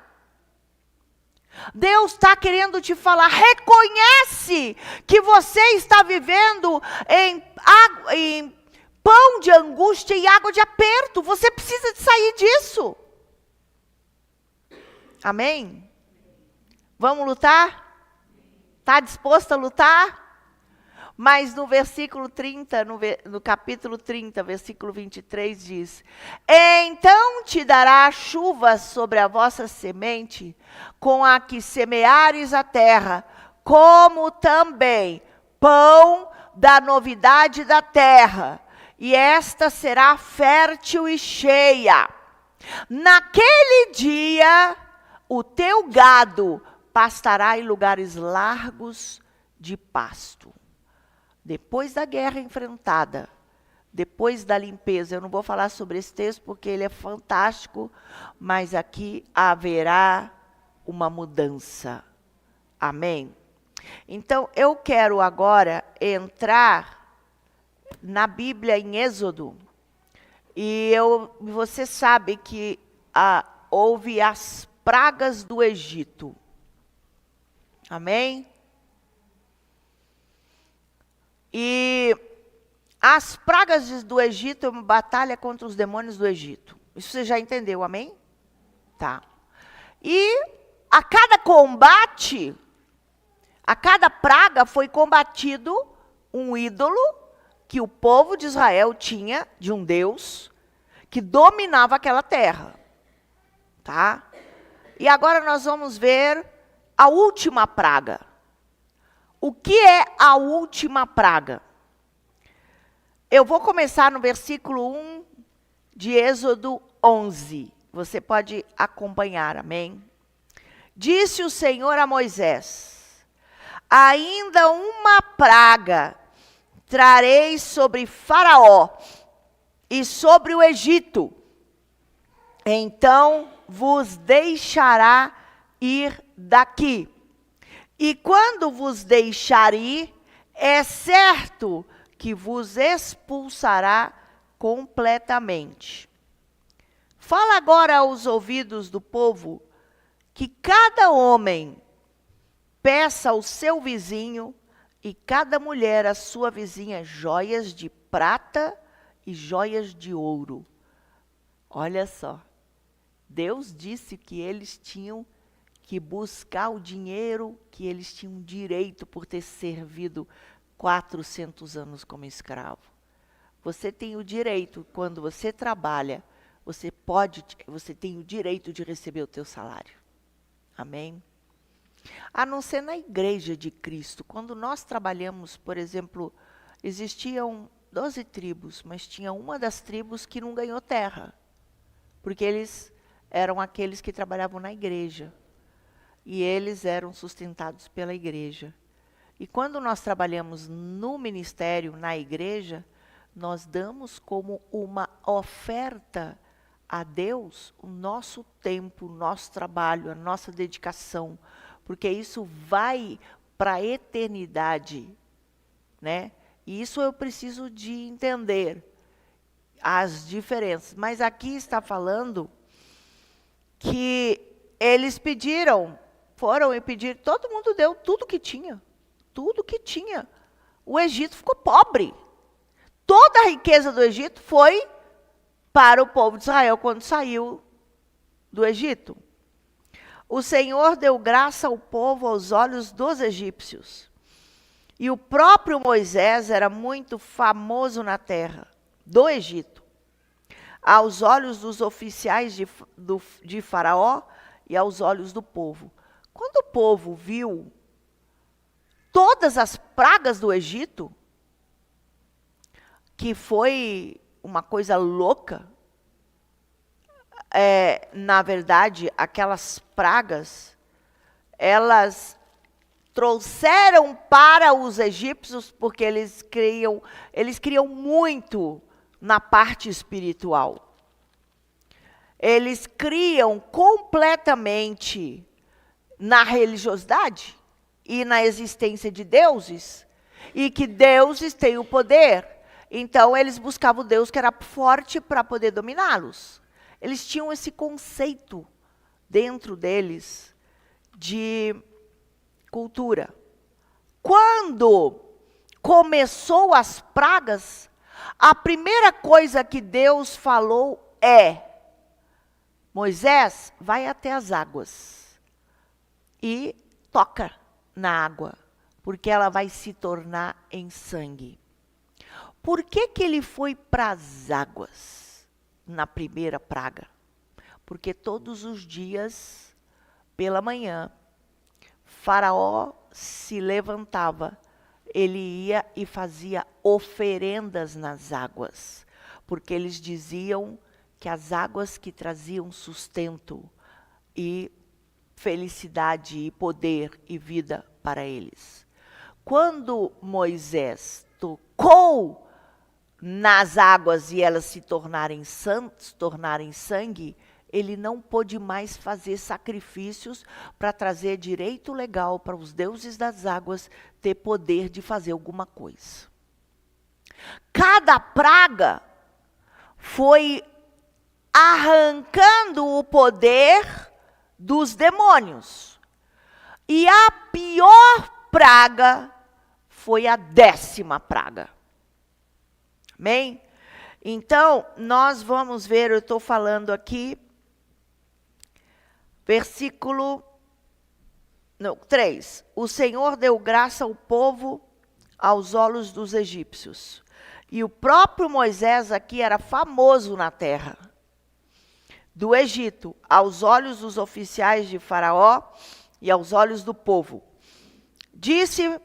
Deus está querendo te falar. Reconhece que você está vivendo em pão de angústia e água de aperto. Você precisa de sair disso. Amém? Vamos lutar? Está disposto a lutar? Mas no versículo 30, no capítulo 30, versículo 23 diz: então te dará chuva sobre a vossa semente, com a que semeares a terra, como também pão da novidade da terra, e esta será fértil e cheia. Naquele dia, o teu gado pastará em lugares largos de pasto. Depois da guerra enfrentada, depois da limpeza, eu não vou falar sobre esse texto porque ele é fantástico, mas aqui haverá uma mudança. Amém? Então, eu quero agora entrar na Bíblia em Êxodo, e você sabe que houve as pragas do Egito. Amém? E as pragas do Egito é uma batalha contra os demônios do Egito. Isso você já entendeu, amém? Tá. E a cada combate, a cada praga foi combatido um ídolo que o povo de Israel tinha de um Deus que dominava aquela terra. Tá? E agora nós vamos ver a última praga. O que é a última praga? Eu vou começar no versículo 1 de Êxodo 11. Você pode acompanhar, amém? Disse o Senhor a Moisés: ainda uma praga trarei sobre Faraó e sobre o Egito. Então vos deixará ir daqui. E quando vos deixar ir, é certo que vos expulsará completamente. Fala agora aos ouvidos do povo que cada homem peça ao seu vizinho e cada mulher à sua vizinha joias de prata e joias de ouro. Olha só, Deus disse que eles tinham que buscar o dinheiro que eles tinham direito por ter servido 400 anos como escravo. Você tem o direito, quando você trabalha, você tem o direito de receber o teu salário. Amém? A não ser na igreja de Cristo. Quando nós trabalhamos, por exemplo, existiam 12 tribos, mas tinha uma das tribos que não ganhou terra. Porque eles eram aqueles que trabalhavam na igreja. E eles eram sustentados pela igreja. E quando nós trabalhamos no ministério, na igreja, nós damos como uma oferta a Deus o nosso tempo, o nosso trabalho, a nossa dedicação, porque isso vai para a eternidade, né? E isso eu preciso de entender as diferenças. Mas aqui está falando que eles foram e pediram, todo mundo deu tudo que tinha. Tudo que tinha. O Egito ficou pobre. Toda a riqueza do Egito foi para o povo de Israel quando saiu do Egito. O Senhor deu graça ao povo aos olhos dos egípcios. E o próprio Moisés era muito famoso na terra do Egito, aos olhos dos oficiais de Faraó e aos olhos do povo. Quando o povo viu todas as pragas do Egito, que foi uma coisa louca, na verdade, aquelas pragas, elas trouxeram para os egípcios, porque eles criam muito na parte espiritual. Eles criam completamente na religiosidade e na existência de deuses, e que deuses têm o poder. Então, eles buscavam o Deus que era forte para poder dominá-los. Eles tinham esse conceito dentro deles de cultura. Quando começou as pragas, a primeira coisa que Deus falou é: Moisés, vai até as águas e toca na água, porque ela vai se tornar em sangue. Por que ele foi para as águas na primeira praga? Porque todos os dias, pela manhã, Faraó se levantava, ele ia e fazia oferendas nas águas, porque eles diziam que as águas que traziam sustento e felicidade e poder e vida para eles. Quando Moisés tocou nas águas e elas se tornarem sangue, ele não pôde mais fazer sacrifícios para trazer direito legal para os deuses das águas ter poder de fazer alguma coisa. Cada praga foi arrancando o poder dos demônios. E a pior praga foi a 10ª praga. Amém? Então, nós vamos ver, eu estou falando aqui, versículo 3. O Senhor deu graça ao povo aos olhos dos egípcios. E o próprio Moisés aqui era famoso na terra do Egito, aos olhos dos oficiais de Faraó e aos olhos do povo. Disse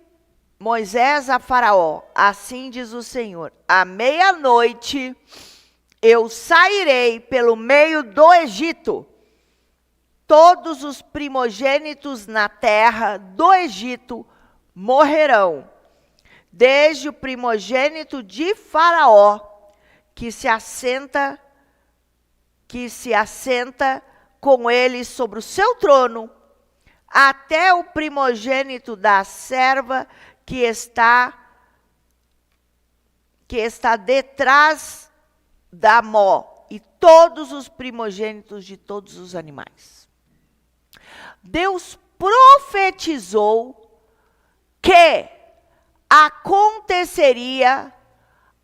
Moisés a Faraó: assim diz o Senhor, à meia-noite eu sairei pelo meio do Egito. Todos os primogênitos na terra do Egito morrerão, desde o primogênito de Faraó, que se assenta com ele sobre o seu trono, até o primogênito da serva que está detrás da mó, e todos os primogênitos de todos os animais. Deus profetizou que aconteceria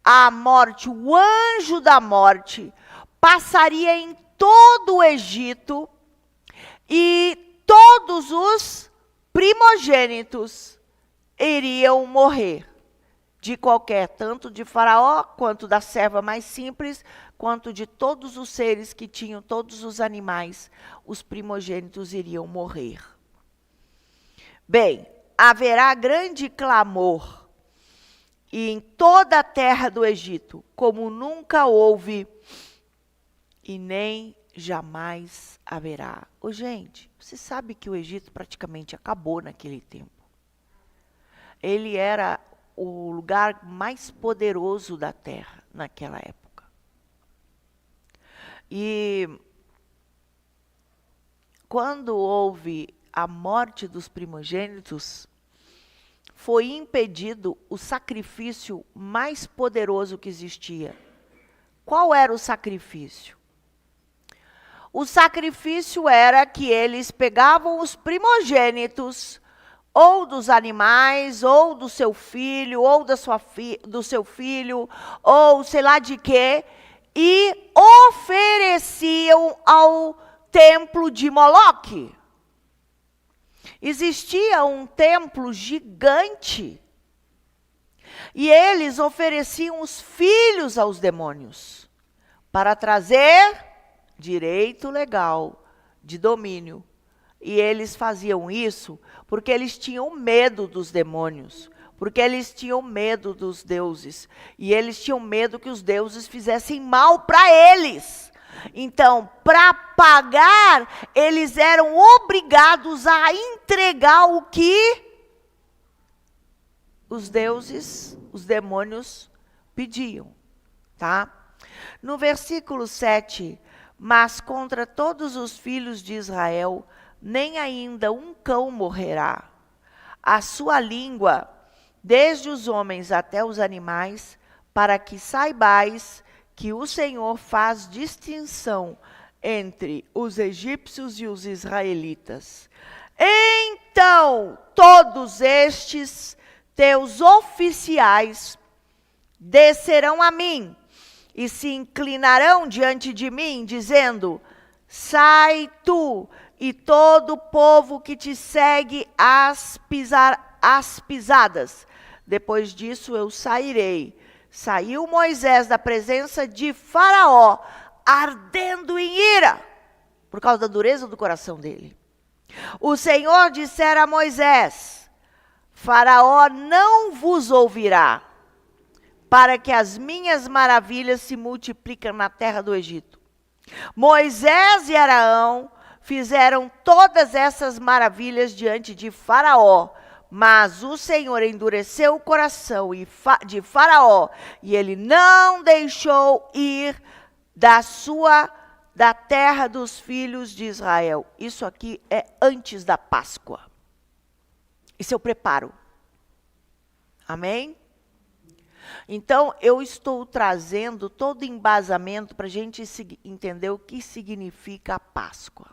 a morte, o anjo da morte passaria em todo o Egito e todos os primogênitos iriam morrer. De qualquer, tanto de Faraó, quanto da serva mais simples, quanto de todos os seres que tinham, todos os animais, os primogênitos iriam morrer. Bem, haverá grande clamor em toda a terra do Egito, como nunca houve e nem jamais haverá. Ô, gente, você sabe que o Egito praticamente acabou naquele tempo. Ele era o lugar mais poderoso da terra naquela época. E quando houve a morte dos primogênitos, foi impedido o sacrifício mais poderoso que existia. Qual era o sacrifício? O sacrifício era que eles pegavam os primogênitos, ou dos animais, ou do seu filho, ou do seu filho, ou sei lá de quê, e ofereciam ao templo de Moloque. Existia um templo gigante, e eles ofereciam os filhos aos demônios, para trazer direito legal de domínio. E eles faziam isso porque eles tinham medo dos demônios, porque eles tinham medo dos deuses, e eles tinham medo que os deuses fizessem mal para eles. Então, para pagar, eles eram obrigados a entregar o que os deuses, os demônios, pediam. Tá? No versículo 7, mas contra todos os filhos de Israel, nem ainda um cão morrerá. A sua língua, desde os homens até os animais, para que saibais que o Senhor faz distinção entre os egípcios e os israelitas. Então, todos estes teus oficiais descerão a mim e se inclinarão diante de mim, dizendo: sai tu e todo o povo que te segue às pisadas. Depois disso eu sairei. Saiu Moisés da presença de Faraó, ardendo em ira, por causa da dureza do coração dele. O Senhor dissera a Moisés: Faraó não vos ouvirá, para que as minhas maravilhas se multipliquem na terra do Egito. Moisés e Arão fizeram todas essas maravilhas diante de Faraó, mas o Senhor endureceu o coração de Faraó, e ele não deixou ir da terra dos filhos de Israel. Isso aqui é antes da Páscoa. Isso é o preparo. Amém? Então, eu estou trazendo todo o embasamento para a gente entender o que significa a Páscoa.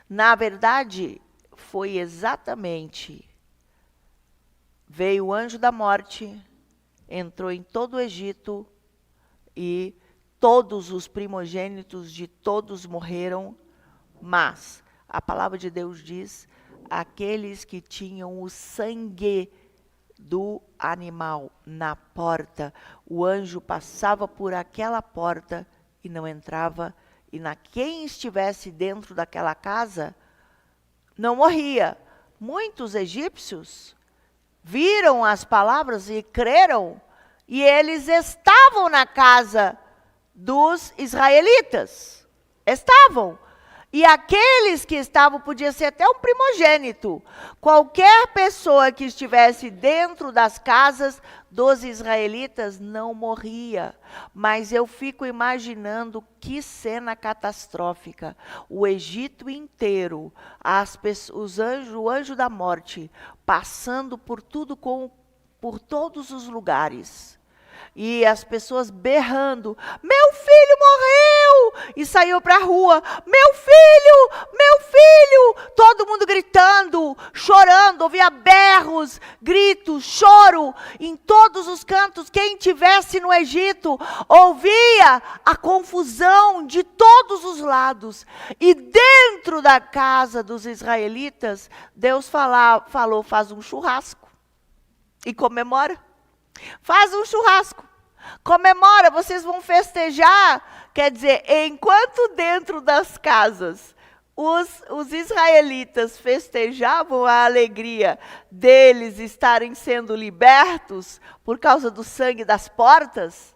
Na verdade, foi exatamente, veio o anjo da morte, entrou em todo o Egito e todos os primogênitos de todos morreram, mas a palavra de Deus diz, aqueles que tinham o sangue do animal na porta, o anjo passava por aquela porta e não entrava, e quem estivesse dentro daquela casa não morria. Muitos egípcios viram as palavras e creram, e eles estavam na casa dos israelitas. Estavam. E aqueles que estavam, podia ser até um primogênito. Qualquer pessoa que estivesse dentro das casas dos israelitas não morria. Mas eu fico imaginando que cena catastrófica. O Egito inteiro, o anjo da morte, passando por tudo, por todos os lugares. E as pessoas berrando: meu filho morreu! morreu! E saiu para a rua, meu filho! Todo mundo gritando, chorando, ouvia berros, gritos, choro, em todos os cantos. Quem estivesse no Egito, ouvia a confusão de todos os lados. E dentro da casa dos israelitas, Deus falou, faz um churrasco e comemora. Faz um churrasco, comemora, vocês vão festejar. Quer dizer, enquanto dentro das casas os israelitas festejavam a alegria deles estarem sendo libertos por causa do sangue das portas,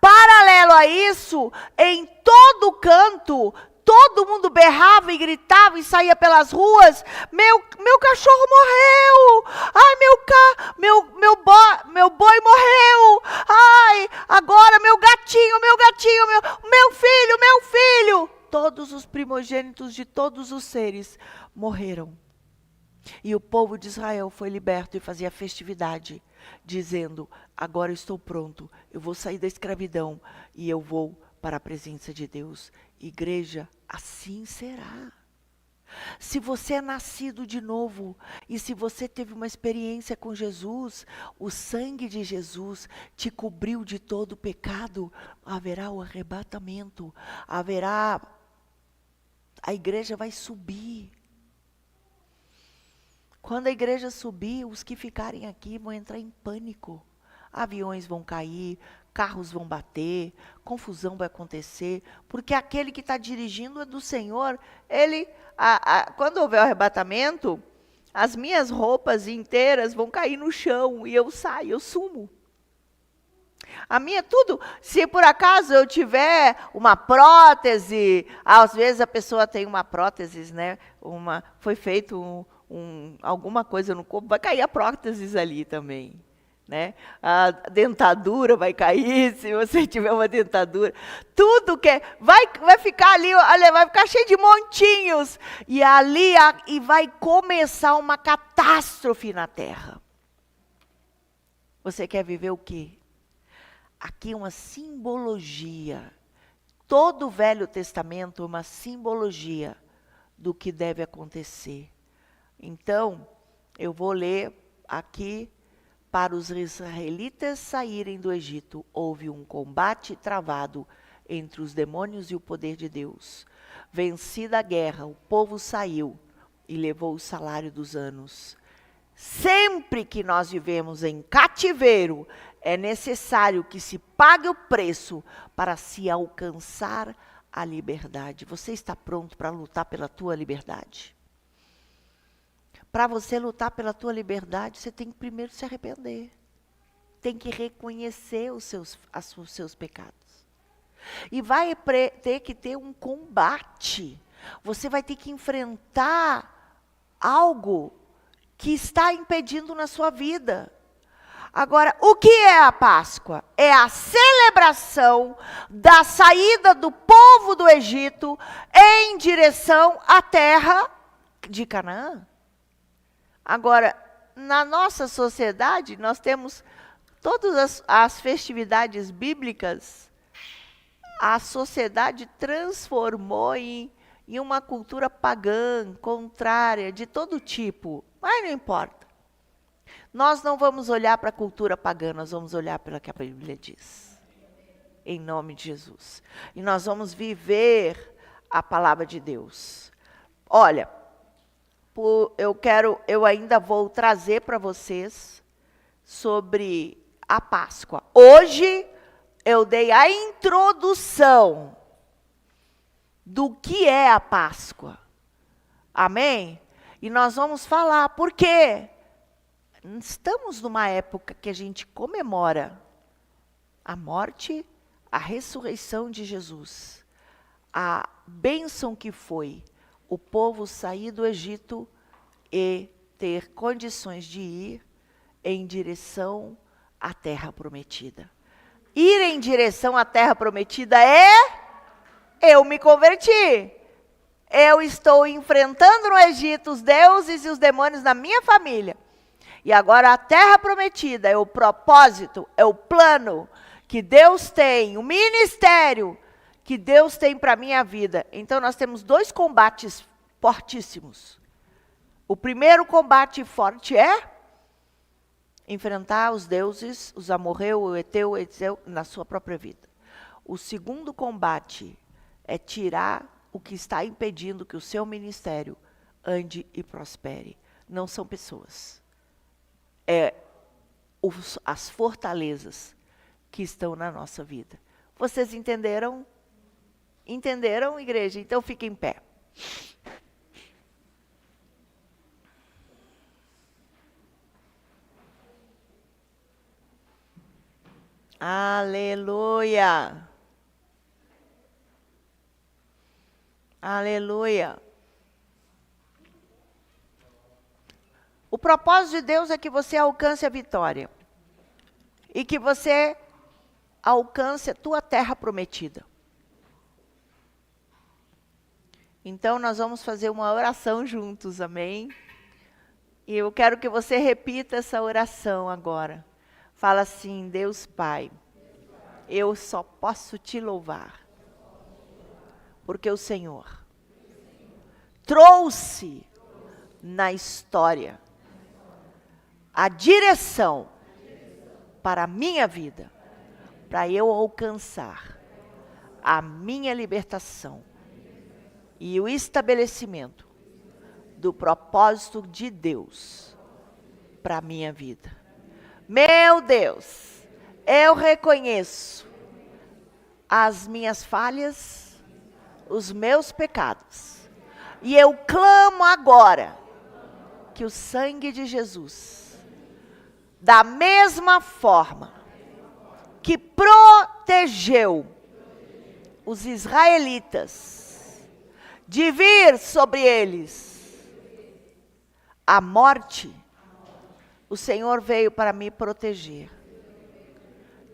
paralelo a isso, em todo canto, todo mundo berrava e gritava e saía pelas ruas, meu cachorro morreu, ai, meu boi morreu, ai, agora meu gatinho, meu filho. Todos os primogênitos de todos os seres morreram. E o povo de Israel foi liberto e fazia festividade, dizendo, agora estou pronto, eu vou sair da escravidão e eu vou para a presença de Deus. Igreja, assim será. Se você é nascido de novo e se você teve uma experiência com Jesus, o sangue de Jesus te cobriu de todo o pecado, haverá o arrebatamento, a igreja vai subir. Quando a igreja subir, os que ficarem aqui vão entrar em pânico. Aviões vão cair, carros vão bater, confusão vai acontecer, porque aquele que está dirigindo é do Senhor. Quando houver o arrebatamento, as minhas roupas inteiras vão cair no chão e eu saio, eu sumo. A minha tudo, se por acaso eu tiver uma prótese, às vezes a pessoa tem uma prótese, né? Foi feito alguma coisa no corpo, vai cair a prótese ali também. Né? A dentadura vai cair, se você tiver uma dentadura, tudo que vai ficar ali, olha, vai ficar cheio de montinhos, e vai começar uma catástrofe na terra. Você quer viver o quê? Aqui uma simbologia, todo o Velho Testamento é uma simbologia do que deve acontecer. Então, eu vou ler aqui. Para os israelitas saírem do Egito, houve um combate travado entre os demônios e o poder de Deus. Vencida a guerra, o povo saiu e levou o salário dos anos. Sempre que nós vivemos em cativeiro, é necessário que se pague o preço para se alcançar a liberdade. Você está pronto para lutar pela tua liberdade? Para você lutar pela tua liberdade, você tem que primeiro se arrepender. Tem que reconhecer os seus pecados. E vai ter que ter um combate. Você vai ter que enfrentar algo que está impedindo na sua vida. Agora, o que é a Páscoa? É a celebração da saída do povo do Egito em direção à terra de Canaã. Agora, na nossa sociedade, nós temos todas as festividades bíblicas, a sociedade transformou em uma cultura pagã, contrária, de todo tipo. Mas não importa. Nós não vamos olhar para a cultura pagã, nós vamos olhar pelo que a Bíblia diz. Em nome de Jesus. E nós vamos viver a palavra de Deus. Olha, eu ainda vou trazer para vocês sobre a Páscoa. Hoje eu dei a introdução do que é a Páscoa. Amém? E nós vamos falar, por quê? Estamos numa época que a gente comemora a morte, a ressurreição de Jesus, a bênção que foi o povo sair do Egito e ter condições de ir em direção à terra prometida. Ir em direção à terra prometida eu me converti. Eu estou enfrentando no Egito os deuses e os demônios da minha família. E agora a terra prometida é o propósito, é o plano que Deus tem, o ministério que Deus tem para a minha vida. Então nós temos 2 combates fortíssimos. O primeiro combate forte é enfrentar os deuses, os amorreu, o eteu, o etzeu, na sua própria vida. O segundo combate é tirar o que está impedindo que o seu ministério ande e prospere. Não são pessoas. É as fortalezas que estão na nossa vida. Vocês entenderam? Entenderam, igreja? Então fiquem em pé. Aleluia! Aleluia! O propósito de Deus é que você alcance a vitória. E que você alcance a tua terra prometida. Então nós vamos fazer uma oração juntos, amém? E eu quero que você repita essa oração agora. Fala assim: Deus Pai, eu só posso te louvar, porque o Senhor trouxe na história a direção para a minha vida, para eu alcançar a minha libertação e o estabelecimento do propósito de Deus para a minha vida. Meu Deus, eu reconheço as minhas falhas, os meus pecados, e eu clamo agora que o sangue de Jesus, da mesma forma que protegeu os israelitas de vir sobre eles a morte, o Senhor veio para me proteger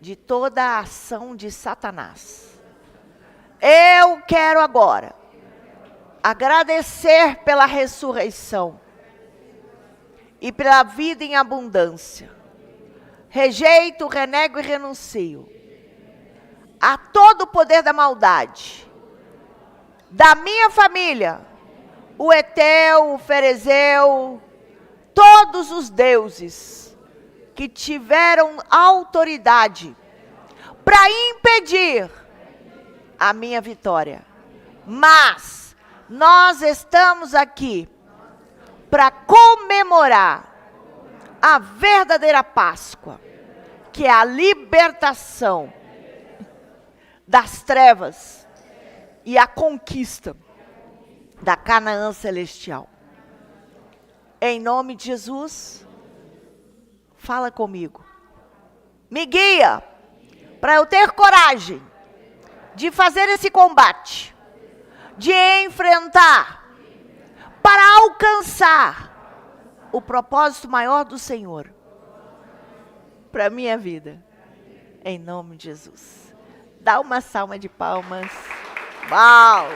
de toda a ação de Satanás. Eu quero agora agradecer pela ressurreição e pela vida em abundância. Rejeito, renego e renuncio a todo o poder da maldade, da minha família, o eteu, o ferezeu, todos os deuses que tiveram autoridade para impedir a minha vitória. Mas nós estamos aqui para comemorar a verdadeira Páscoa, que é a libertação das trevas e a conquista da Canaã celestial. Em nome de Jesus, fala comigo. Me guia para eu ter coragem de fazer esse combate, de enfrentar, para alcançar o propósito maior do Senhor para a minha vida. Em nome de Jesus. Dá uma salva de palmas. Uau!